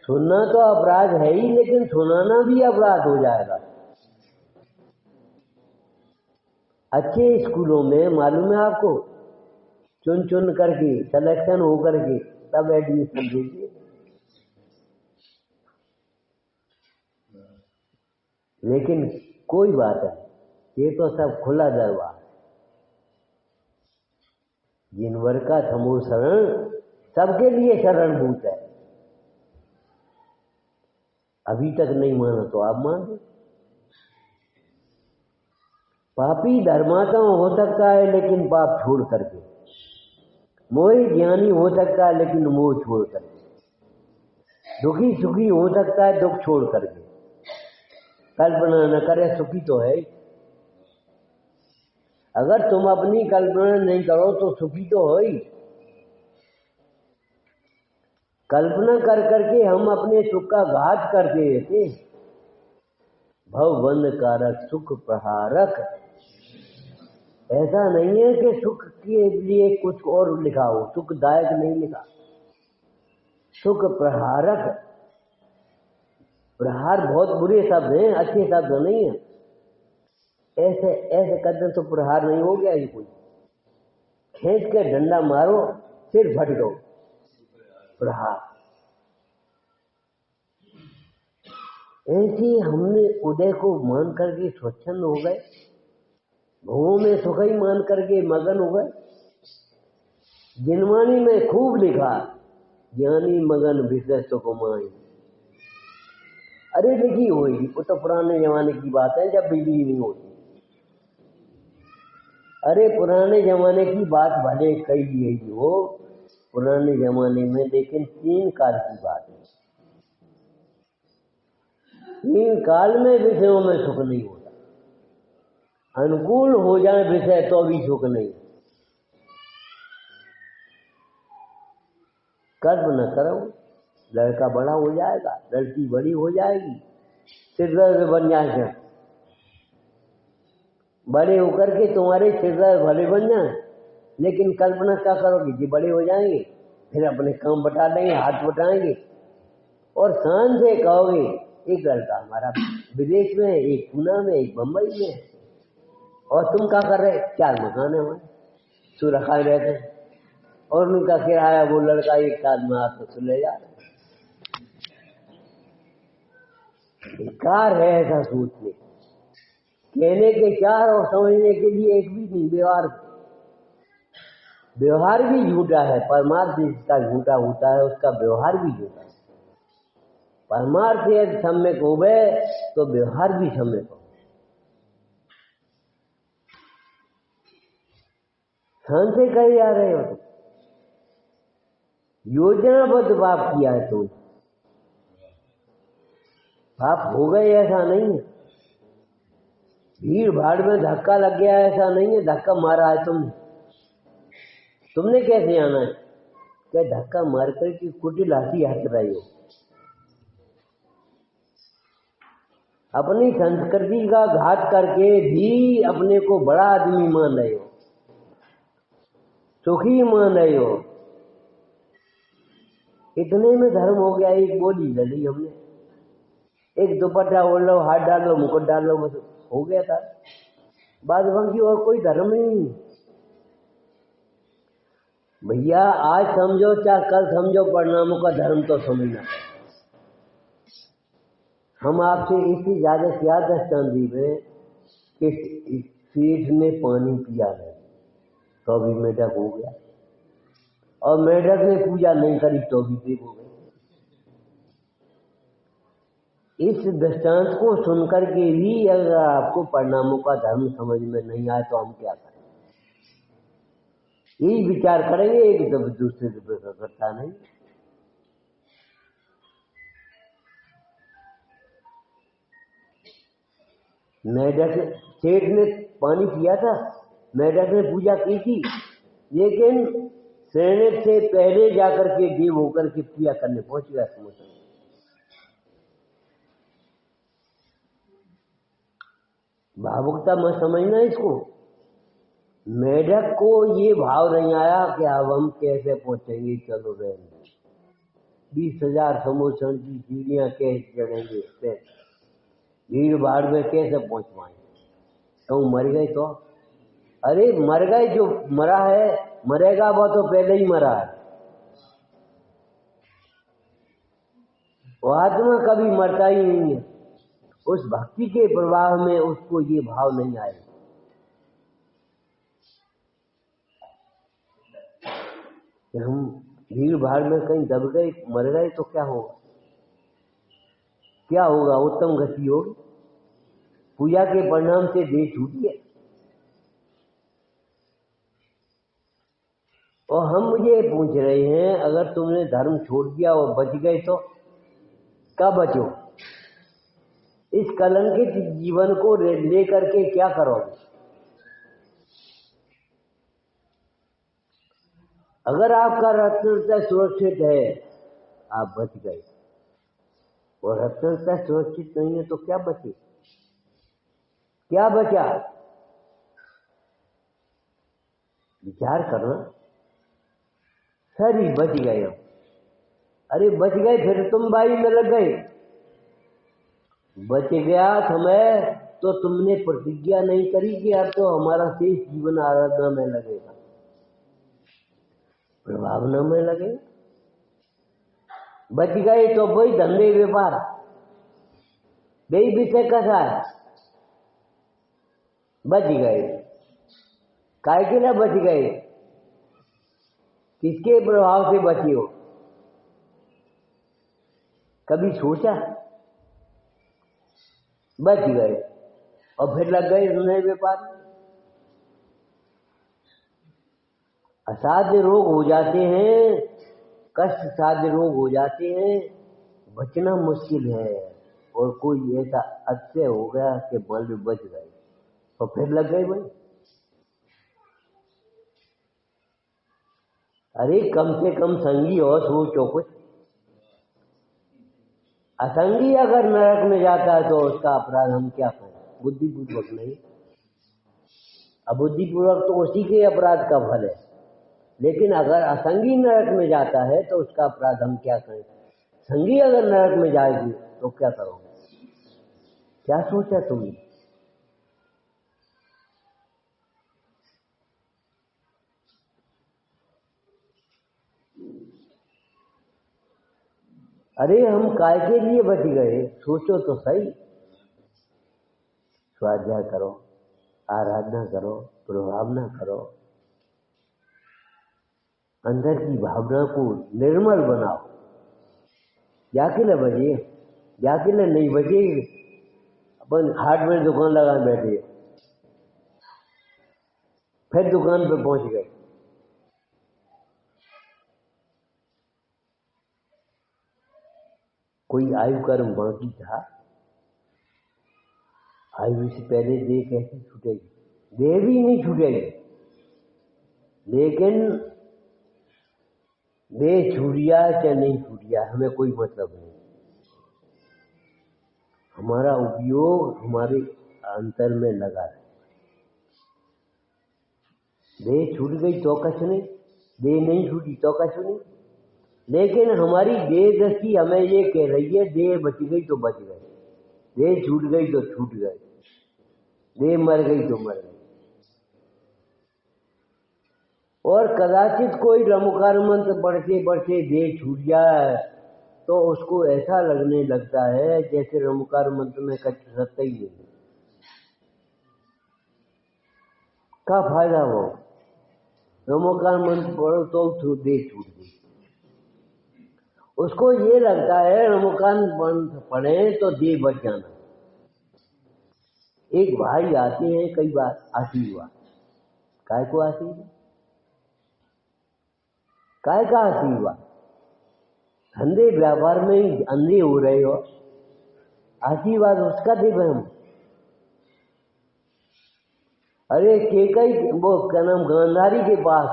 सुनना तो अपराध है ही, लेकिन सुनाना भी अपराध हो जाएगा। अच्छे स्कूलों में मालूम है आपको, चुन चुन करके सिलेक्शन हो करके तब एडमिशन दीजिए। लेकिन कोई बात नहीं, ये तो सब खुला दरबार। जिनवर का थमो शरण सबके लिए शरणभूत है। अभी तक नहीं माना तो आप मान दो। पापी धर्मात्मा हो सकता है लेकिन पाप छोड़ करके, मोही ज्ञानी हो सकता है लेकिन मोह छोड़ करके, दुखी सुखी हो सकता है दुख छोड़ करके। कल्पना न करे सुखी तो है। अगर तुम अपनी कल्पना नहीं करो तो सुखी तो हो ही। कल्पना कर करके हम अपने सुख का घात करते रहते। भवबंध कारक सुख प्रहारक। ऐसा नहीं है कि सुख के लिए कुछ और लिखा हो, सुखदायक नहीं लिखा, सुख प्रहारक। प्रहार बहुत बुरे शब्द हैं, अच्छे शब्द नहीं है। ऐसे ऐसे कदम तो प्रहार नहीं हो गया। ये कोई खींच के डंडा मारो फिर फट दो, प्रहार। ऐसे हमने उदय को मान करके स्वच्छंद हो गए, भवों में सुख ही मान करके मगन हो गए। जिनवानी में खूब लिखा, ज्ञानी मगन विषय सुख माई। अरे लिखी होगी, वो तो पुराने जमाने की बात है जब बिजली नहीं होती। अरे पुराने जमाने की बात भले कही यही हो, पुराने जमाने में, लेकिन 3 काल की बात है। 3 काल में विषयों में सुख नहीं होता। अनुकूल हो जाए विषय तो भी सुख नहीं। कर्म न करो, लड़का बड़ा हो जाएगा, लड़की बड़ी हो जाएगी, सिरदर्द बन जाएगा। बड़े होकर के तुम्हारे सिरदर्द भले बन जाए, लेकिन कल्पना क्या करोगे कि बड़े हो जाएंगे, फिर अपने काम बटा लेंगे, हाथ बटाएंगे और शान से कहोगे एक लड़का हमारा विदेश में है, एक पूना में, एक बम्बई में है, और तुम क्या कर रहे? 4 मकान है वहां, सुरखाए रहते हैं, और उनका किराया वो लड़का एक साल में आपको सुले जा रहा है। बेकार है ऐसा सोचने, कहने के 4 और समझने के लिए एक भी नहीं। व्यवहार भी झूठा है। परमार्थ जिसका झूठा होता है उसका व्यवहार भी झूठा है। परमार्थ यदि सम्यक हो गए तो व्यवहार भी सम्यक हो। ध्यान से कहे जा रहे हो तुम, योजनाबद्ध पाप किया है तुम, पाप हो गए ऐसा नहीं है। भीड़ भाड़ में धक्का लग गया ऐसा नहीं है, धक्का मारा है तुमने कैसे आना है? क्या धक्का मार कर की कुटिल हंसी हंस रही हो? अपनी संस्कृति का घात करके भी अपने को बड़ा आदमी मान रहे हो, सुखी मान रहे हो। इतने में धर्म हो गया। एक बोली लड़ी हमने, एक दुपट्टा ओढ़ लो, हाथ डाल लो, मुकुट डाल लो, बस हो गया था। बाद बाकी और कोई धर्म नहीं। भैया आज समझो चाहे कल समझो, परिणामों का धर्म तो समझना। हम आपसे इसकी ज्यादा क्या दृष्टांत दी में कि सेठ ने पानी पिया नहीं तो भी मेढक हो गया, और मेढक ने पूजा नहीं करी तो भी देव हो गए। इस दृष्टांत को सुनकर के भी अगर आपको परिणामों का धर्म समझ में नहीं आए तो हम क्या करें? यही विचार करेंगे एक दूसरे से करता नहीं। मेढक सेठ ने पानी पिया था, मेढक ने पूजा की थी, लेकिन सेठ से पहले जाकर के देव होकर के पूजा करने पहुंच गया समुद्र। भावुकता मत समझना इसको। मेढक को ये भाव नहीं आया कि अब हम कैसे पहुंचेंगे, चलो रहेंगे 20,000 समुद्र की सीढ़ियां कैसे चढ़ेंगे, भीड़ भाड़ में कैसे पहुंच पाएंगे? तो मर गए तो? अरे मर गए, जो मरा है मरेगा वो तो पहले ही मरा है। वो आत्मा कभी मरता ही नहीं है। उस भक्ति के प्रवाह में उसको ये भाव नहीं आएगा कि हम भीड़ भाड़ में कहीं दब गए, मर गए तो क्या होगा? क्या होगा? उत्तम गति होगी। पूजा के परिणाम से देह छूटी है। और हम ये पूछ रहे हैं, अगर तुमने धर्म छोड़ दिया और बच गए तो क्या बचो? इस कलंकित जीवन को ले करके क्या करोगे? अगर आपका रत्नता सुरक्षित है, आप बच गए, और रत्नता सुरक्षित नहीं है तो क्या बचे? क्या बचा? विचार करना। सर बच गए हम। अरे बच गए, फिर तुम बाई में लग गए। बच गया समय तो तुमने प्रतिज्ञा नहीं करी कि अब तो हमारा शेष जीवन आराधना में लगेगा, प्रभावना में लगेगा। बच गए तो वही धंधे व्यापार, वही विषय कसा है। बच गए, काय के लिए बच गए? किसके प्रभाव से बचे हो? कभी सोचा? बच गए और फिर लग गए नए व्यापार। असाध्य रोग हो जाते हैं, कष्ट साध्य रोग हो जाते हैं, बचना मुश्किल है। और कोई ऐसा अत्य हो गया कि बल में बच गए और फिर लग गए भाई। अरे कम से कम संगी हो, सोचो कुछ। असंगी अगर नरक में जाता है तो उसका अपराध हम क्या करें? बुद्धिपूर्वक नहीं, अबुद्धिपूर्वक तो उसी के अपराध का फल है। लेकिन अगर असंगी नरक में जाता है तो उसका अपराध हम क्या करें? संगी अगर नरक में जाएगी तो क्या करोगे? क्या सोचा तुमने? अरे हम काय के लिए बच गए? सोचो तो सही। स्वाध्याय करो, आराधना करो, प्रभावना करो, अंदर की भावना को निर्मल बनाओ। जाके बजे, जाके नहीं बजे, अपन हार्डवेयर दुकान लगा बैठे, फिर दुकान पे पहुंच गए। कोई आयु कर्म बाकी था? आयु से पहले देह कैसे छूटेगी? देह भी नहीं छूटेगी, लेकिन देह छूट गया चाहे नहीं छूट गया हमें कोई मतलब नहीं। हमारा उपयोग हमारे अंतर में लगा है। देह छूट गई तो कछ नहीं, देह नहीं छूटी तो कछ नहीं, लेकिन हमारी देह दृष्टि हमें ये कह रही है देह बच गई तो बच गए, देह छूट गई तो छूट गए, देह मर गई तो मर गई। और कदाचित कोई रमुकार मंत्र पढ़ते पढ़ते देह छूट जाए तो उसको ऐसा लगने लगता है जैसे रमुकार मंत्र में कच्छ सत्य ही नहीं। क्या फायदा? वो रमुकार मंत्र पढ़ो तो देह छूट गई। उसको ये लगता है रमुकार मंत्र पढ़े तो देह बच जाना। एक भाई आते हैं कई बार आशीर्वाद, काय को आशीर्वाद? काय का आशीर्वाद? धंधे व्यापार में ही अंधे हो रहे हो, आशीर्वाद उसका देव हम। अरे केकई वो क्या नाम गांधारी के पास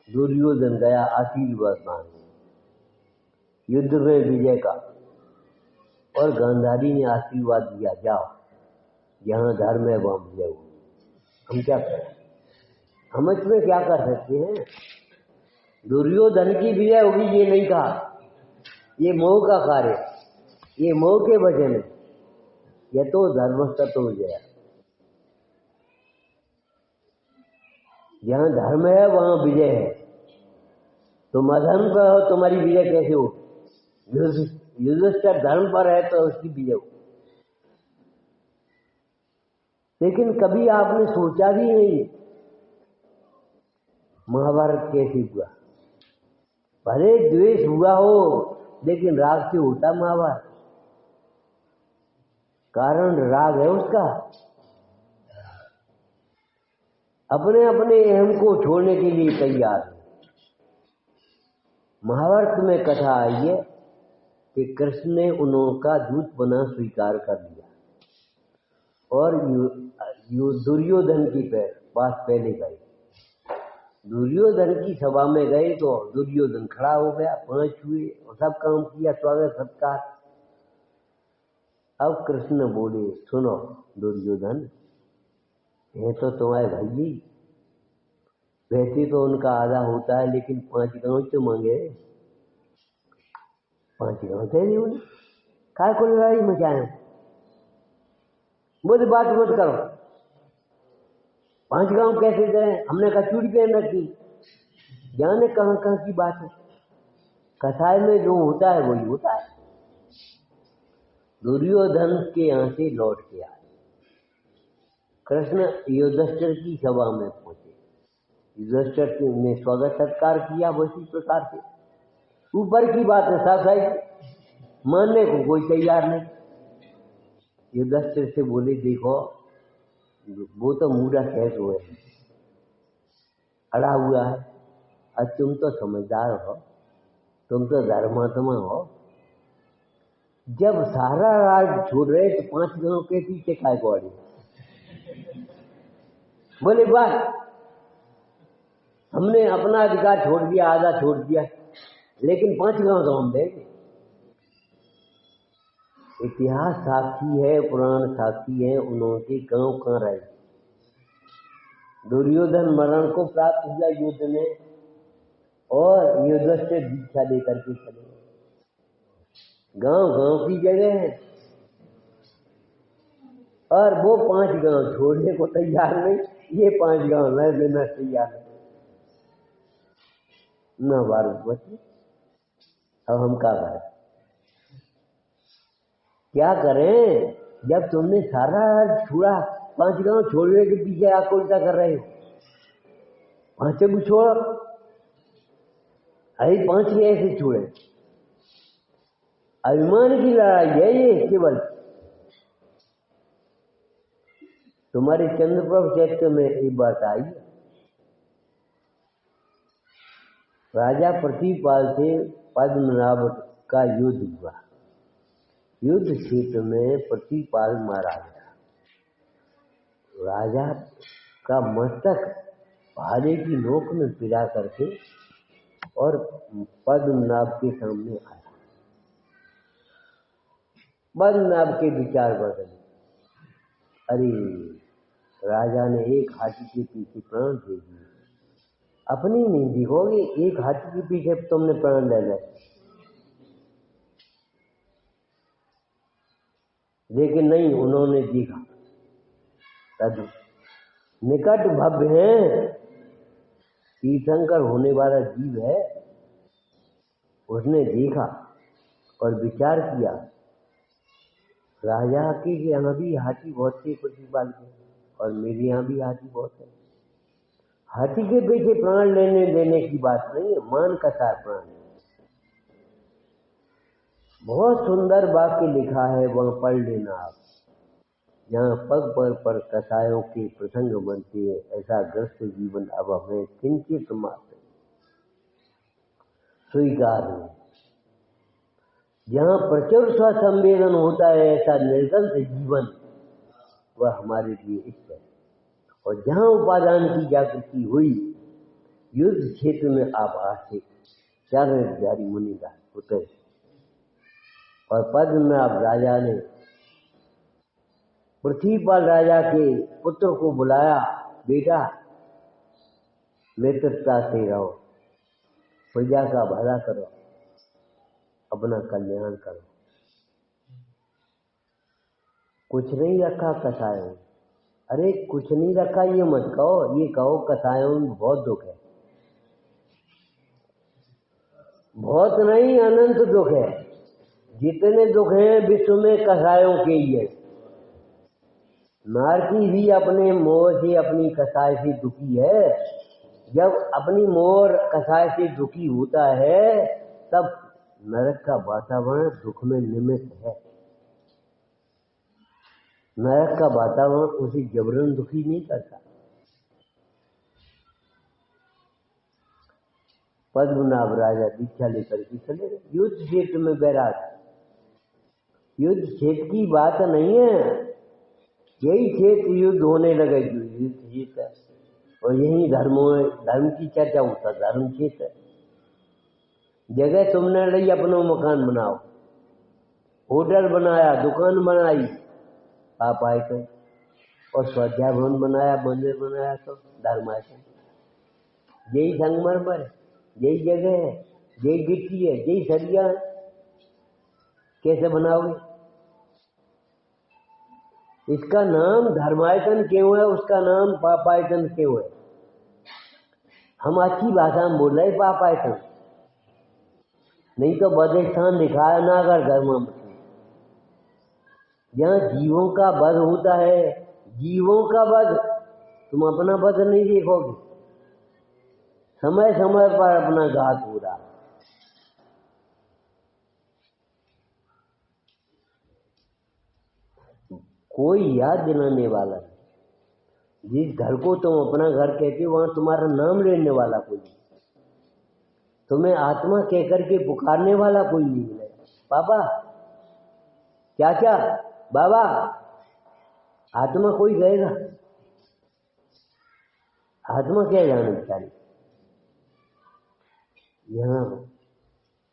दुर्योधन गया आशीर्वाद मांगने, युद्ध में विजय का, और गांधारी ने आशीर्वाद दिया जाओ जहां धर्म है वहां विजय हो। हम क्या करें? हम इसमें क्या कर सकते हैं? दुर्योधन की विजय होगी ये नहीं कहा, ये मोह का कार्य, ये मोह के वजह में। यह तो धर्मस्तत्व हो गया, जहां धर्म है वहां विजय है। तुम अधर्म का हो, तुम्हारी विजय कैसे हो? युधिष्ठिर धर्म पर है तो उसकी विजय हो। लेकिन कभी आपने सोचा भी नहीं महाभारत कैसे हुआ? भले द्वेष हुआ हो लेकिन राग से होता महाभारत, कारण राग है उसका। अपने अपने अहम को छोड़ने के लिए तैयार है। महाभारत में कथा आई है कि कृष्ण ने उनका दूत बना स्वीकार कर लिया और दुर्योधन की पास पहले गए। दुर्योधन की सभा में गए तो दुर्योधन खड़ा हो गया, 5 हुए और सब काम किया, स्वागत सत्कार। अब कृष्ण बोले, सुनो दुर्योधन, ये तो तुम्हारे भाई, वैसे तो उनका आधा होता है लेकिन 5 गांव तो मांगे, 5 गांव थे नहीं उन्हें, काय को लड़ाई मचाए? मुझे बात मत करो, 5 गांव कैसे दें? हमने कहा चूड़ी पहन रखी, जाने कहाँ कहाँ की बात है। कसाई में जो होता है वही होता है। दुर्योधन के यहाँ से लौट के आए, कृष्ण युधिष्ठिर की सभा में पहुंचे, युधिष्ठिर ने स्वागत सत्कार किया उसी प्रकार से। ऊपर की बात है, सासाई मानने को कोई तैयार नहीं। युधिष्ठिर से बोले, देखो वो तो मूढ़ा कैसे हुए, अड़ा हुआ है, और तुम तो समझदार हो, तुम तो धर्मात्मा हो, जब सारा राज छोड़ रहे तो 5 गांव के पीछे काय को अड़े? बोले बात, हमने अपना अधिकार छोड़ दिया, आधा छोड़ दिया, लेकिन 5 गांव तो हम देंगे। इतिहास साक्षी है, पुराण साक्षी है, उन्होंने गांव कहाँ रहे। दुर्योधन मरण को प्राप्त हुआ युद्ध में, और युद्ध से दीक्षा लेकर के चले गए। गांव गांव की जगह है और वो 5 गांव छोड़ने को तैयार नहीं, ये 5 गांव मैं देना तैयार नहीं। महाभारत बची। अब हम क्या करें जब तुमने सारा छुड़ा, 5 गांव छोड़ने के पीछे आप उल्टा कर रहे हो। 5 को छोड़, अरे 5 के ऐसे छोड़े। अभिमान की लड़ाई है ये केवल। तुम्हारे चंद्रप्रभ चैत्र में एक बात आई, राजा पृथ्वीपाल से पद्मनाभ का युद्ध हुआ। युद्ध क्षेत्र में पृथ्वीपाल मारा गया। राजा का मस्तक भाले की नोक में पिला करके और पद्मनाभ के सामने आया। पद्मनाभ के विचार बदले। अरे राजा ने एक हाथी के पीछे प्राण दे दिए। अपनी नहीं दिखोगे, एक हाथी के पीछे तुमने प्राण ले लिया। लेकिन नहीं, उन्होंने देखा तद निकट भव्य है, तीर्थंकर होने वाला जीव है। उसने देखा और विचार किया, राजा के यहाँ भी हाथी बहुत थे पृथ्वीपाल के, और मेरे यहाँ भी हाथी बहुत है। हाथी के पीछे प्राण लेने देने की बात नहीं है, मान का सार प्राण है। बहुत सुंदर वाक्य लिखा है, वहां पढ़ लेना आप। जहाँ पग पर कसायों के प्रसंग बनते हैं, ऐसा ग्रस्त जीवन अब हमें किंचित मात्र स्वीकार है। जहाँ प्रचुर स्वसंवेदन होता है, ऐसा निर्गंत जीवन वह हमारे लिए इष्ट है। और जहाँ उपादान की जागृति हुई, युद्ध क्षेत्र में आप आसे चारण जारी मुनिदास उतरे और पद्मनाभ राजा ने पृथ्वीपाल राजा के पुत्र को बुलाया, बेटा मित्रता से रहो, प्रजा का भला करो, अपना कल्याण करो। कुछ नहीं रखा कसायों। अरे कुछ नहीं रखा ये मत कहो, ये कहो कसायों में बहुत दुख है। बहुत नहीं, अनंत दुख है। जितने दुख हैं विश्व में कसायों के ही है। नारकी भी अपने मोह से, अपनी कसाय से दुखी है। जब अपनी मोह कसाय से दुखी होता है, तब नरक का वातावरण दुख में निमित्त है। नरक का वातावरण उसे जबरन दुखी नहीं करता। पद्मनाभ राजा दीक्षा लेकर के चले गए युद्ध क्षेत्र में। बैराग युद्ध क्षेत्र की बात नहीं है, यही क्षेत्र युद्ध होने लगे। युद्ध क्षेत्र है और यही धर्म की चर्चा होता। धर्म क्षेत्र है। जगह तुमने ली, अपना मकान बनाओ, होटल बनाया, दुकान बनाई, आप आए तो, और स्वाध्याय भवन बनाया, मंदिर बनाया, तो धर्म आए। यही संगमरमर है, यही जगह है, यही गिट्टी है, यही सरिया है। कैसे बनाओगे? इसका नाम धर्मायतन क्यों है, उसका नाम पापायतन क्यों है? हम अच्छी भाषा में बोल रहे पापायतन, नहीं तो बदस्थान लिखा है नागर धर्म में। जहाँ जीवों का वध होता है, जीवों का वध, तुम अपना वध नहीं देखोगे। समय समय पर अपना घात हो रहा। कोई याद दिलाने वाला नहीं। जिस घर को तुम अपना घर कहते हो, वहां तुम्हारा नाम लेने वाला कोई नहीं। तुम्हें आत्मा कह करके पुकारने वाला कोई नहीं मिलेगा। पापा क्या क्या, बाबा, आत्मा कोई कहेगा? आत्मा क्या जाने बेचारी। यहाँ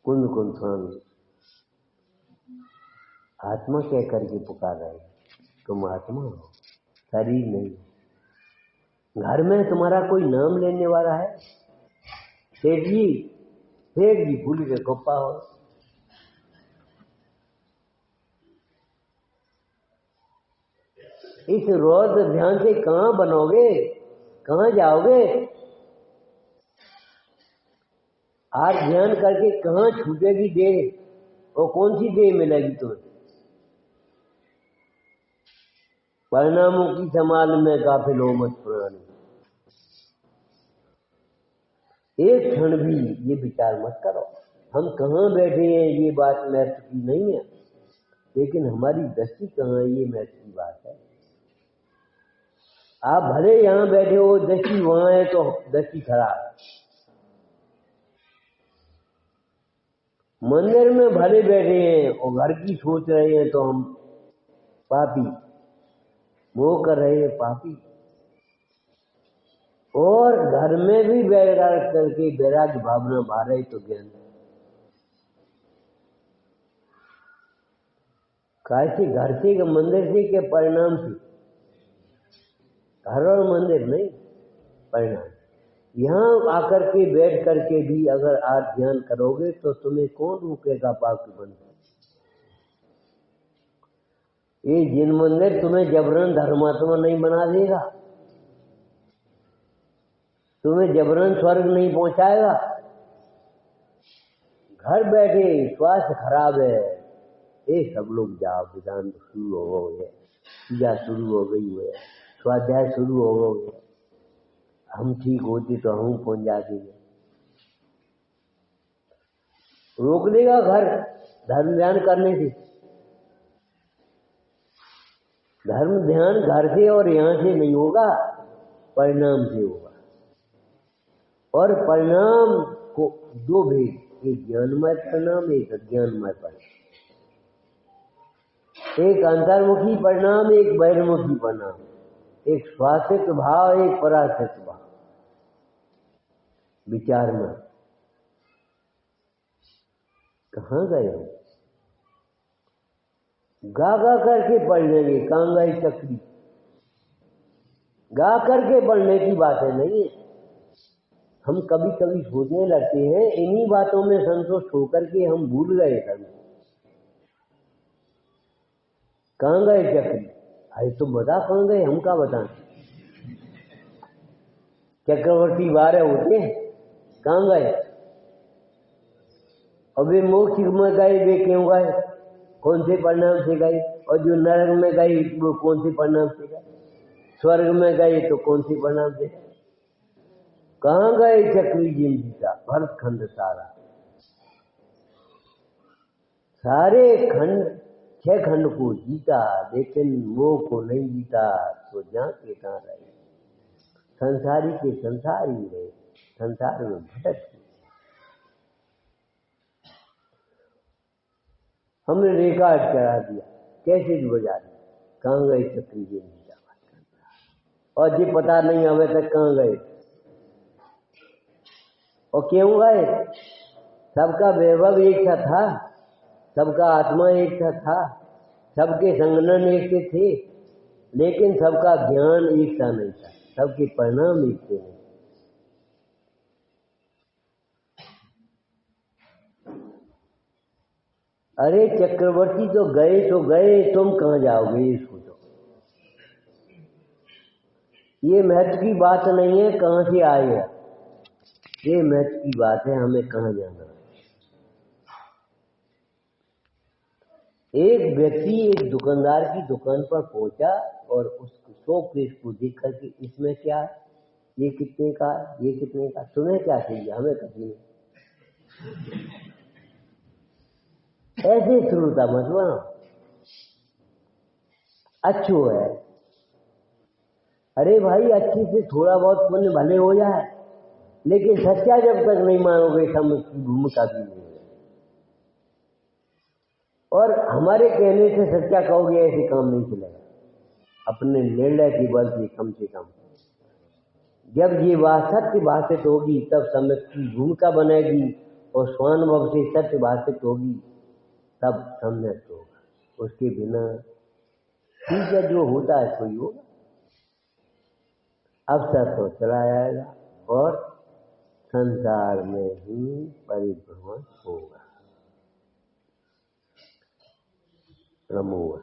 कुंद स्वामी आत्मा कह करके पुकार रहे हैं। तुम आत्मा हो, शरीर नहीं। घर में तुम्हारा कोई नाम लेने वाला है? सेठ जी फेंक दी फूल के कुप्पा हो। इस रौद्र ध्यान से कहाँ बनोगे, कहाँ जाओगे? आज ध्यान करके कहाँ छूटेगी देह और कौन सी देह मिलेगी तुम्हें? परिणामों की संभाल में गाफिल हो मत पुरानी। एक क्षण भी ये विचार मत करो हम कहाँ बैठे हैं, ये बात महत्व की नहीं है, लेकिन हमारी दृष्टि कहाँ है, ये महत्व की बात है। आप भले यहाँ बैठे हो, दृष्टि वहां है तो दृष्टि खराब। मंदिर में भले बैठे हैं और घर की सोच रहे हैं तो हम पापी, मोह कर रहे हैं पापी। और घर में भी वैराग करके वैराग्य भावना भा रहे तो ज्ञान। कैसे घर से के मंदिर से के परिणाम से? घर और मंदिर नहीं, परिणाम। यहाँ आकर के बैठ करके भी अगर आप ध्यान करोगे तो तुम्हें कौन रोकेगा पाप बन? ये जिन मंदिर तुम्हें जबरन धर्मात्मा नहीं बना देगा, तुम्हें जबरन स्वर्ग नहीं पहुंचाएगा। घर बैठे स्वास्थ्य खराब है, ये सब लोग जाओ, विधान शुरू हो गए, पूजा शुरू हो गई है, स्वाध्याय शुरू हो गए, हम ठीक होती तो हम पहुंच जाते हैं। रोक देगा घर धर्म ध्यान करने से? धर्म ध्यान घर से और यहाँ से नहीं होगा, परिणाम से होगा। और परिणाम को दो भेद, एक ज्ञानमय परिणाम, एक अज्ञानमय परिणाम। एक अंतर्मुखी परिणाम, एक बहिर्मुखी परिणाम, एक स्वासित भाव, एक परासित भाव। विचार में कहाँ गए हो? गा गा करके पढ़ लेंगे, कहाँ गए चक्री? गा करके पढ़ने की बातें नहीं है। हम कभी कभी सोचने लगते हैं इन्हीं बातों में संतुष्ट होकर के हम भूल गए सब। कहाँ गए चक्री? अरे तुम बता कहाँ गए, हम क्या बताएं? चक्रवर्ती 12 होते हैं, कहाँ गए? और वे मोक्ष में गए, वे क्यों गए? कौन से परिणाम से गए? और जो नरक में गए वो कौन से परिणाम से गए? स्वर्ग में गए तो कौन से परिणाम से गए? कहाँ गए चक्री जिंदगी का भरत खंड सारा? सारे खंड 6 खंड को जीता, लेकिन मोह को नहीं जीता, तो जहाँ के कहाँ रहे। संसारी के संसार ही रहे, संसार में भटक। हमने रिकॉर्ड करा दिया, कैसे बजा दिया, कहाँ गए चक्री जी? और जी पता नहीं अभी तक कहाँ गए और क्यों गए? सबका वैभव एक सा था, सबका आत्मा एक सा था, सबके संगठन एक से थे, लेकिन सबका ज्ञान एक सा नहीं था, सबके परिणाम एक से नहीं। अरे चक्रवर्ती तो गए, तुम कहाँ जाओगे ये सोचो। ये महत्व की बात नहीं है कहाँ से आए हैं, ये महत्व की बात है हमें कहाँ जाना है। एक व्यक्ति एक दुकानदार की दुकान पर पहुंचा और उस शो पीस को देख करके इसमें क्या, ये कितने का, ये कितने का, तुम्हें क्या चाहिए, हमें कभी नहीं। ऐसे श्रोता मत बनो, अच्छो है। अरे भाई अच्छे से थोड़ा बहुत पुण्य भले हो जाए, लेकिन सच्चा जब तक नहीं मानोगे तब उसकी भूमिका भी नहीं है। और हमारे कहने से सच्चा कहोगे ऐसे काम नहीं चलेगा। अपने निर्णय की बल से कम जब ये बात सत्य भाषित होगी तब समय की भूमिका बनेगी, और स्वानुभव से सत्य भाषित होगी तब सम्यक होगा। उसके बिना ठीक है जो होता है कोई होगा, अवसर तो चला जाएगा और संसार में ही परिभ्रमण होगा। नमो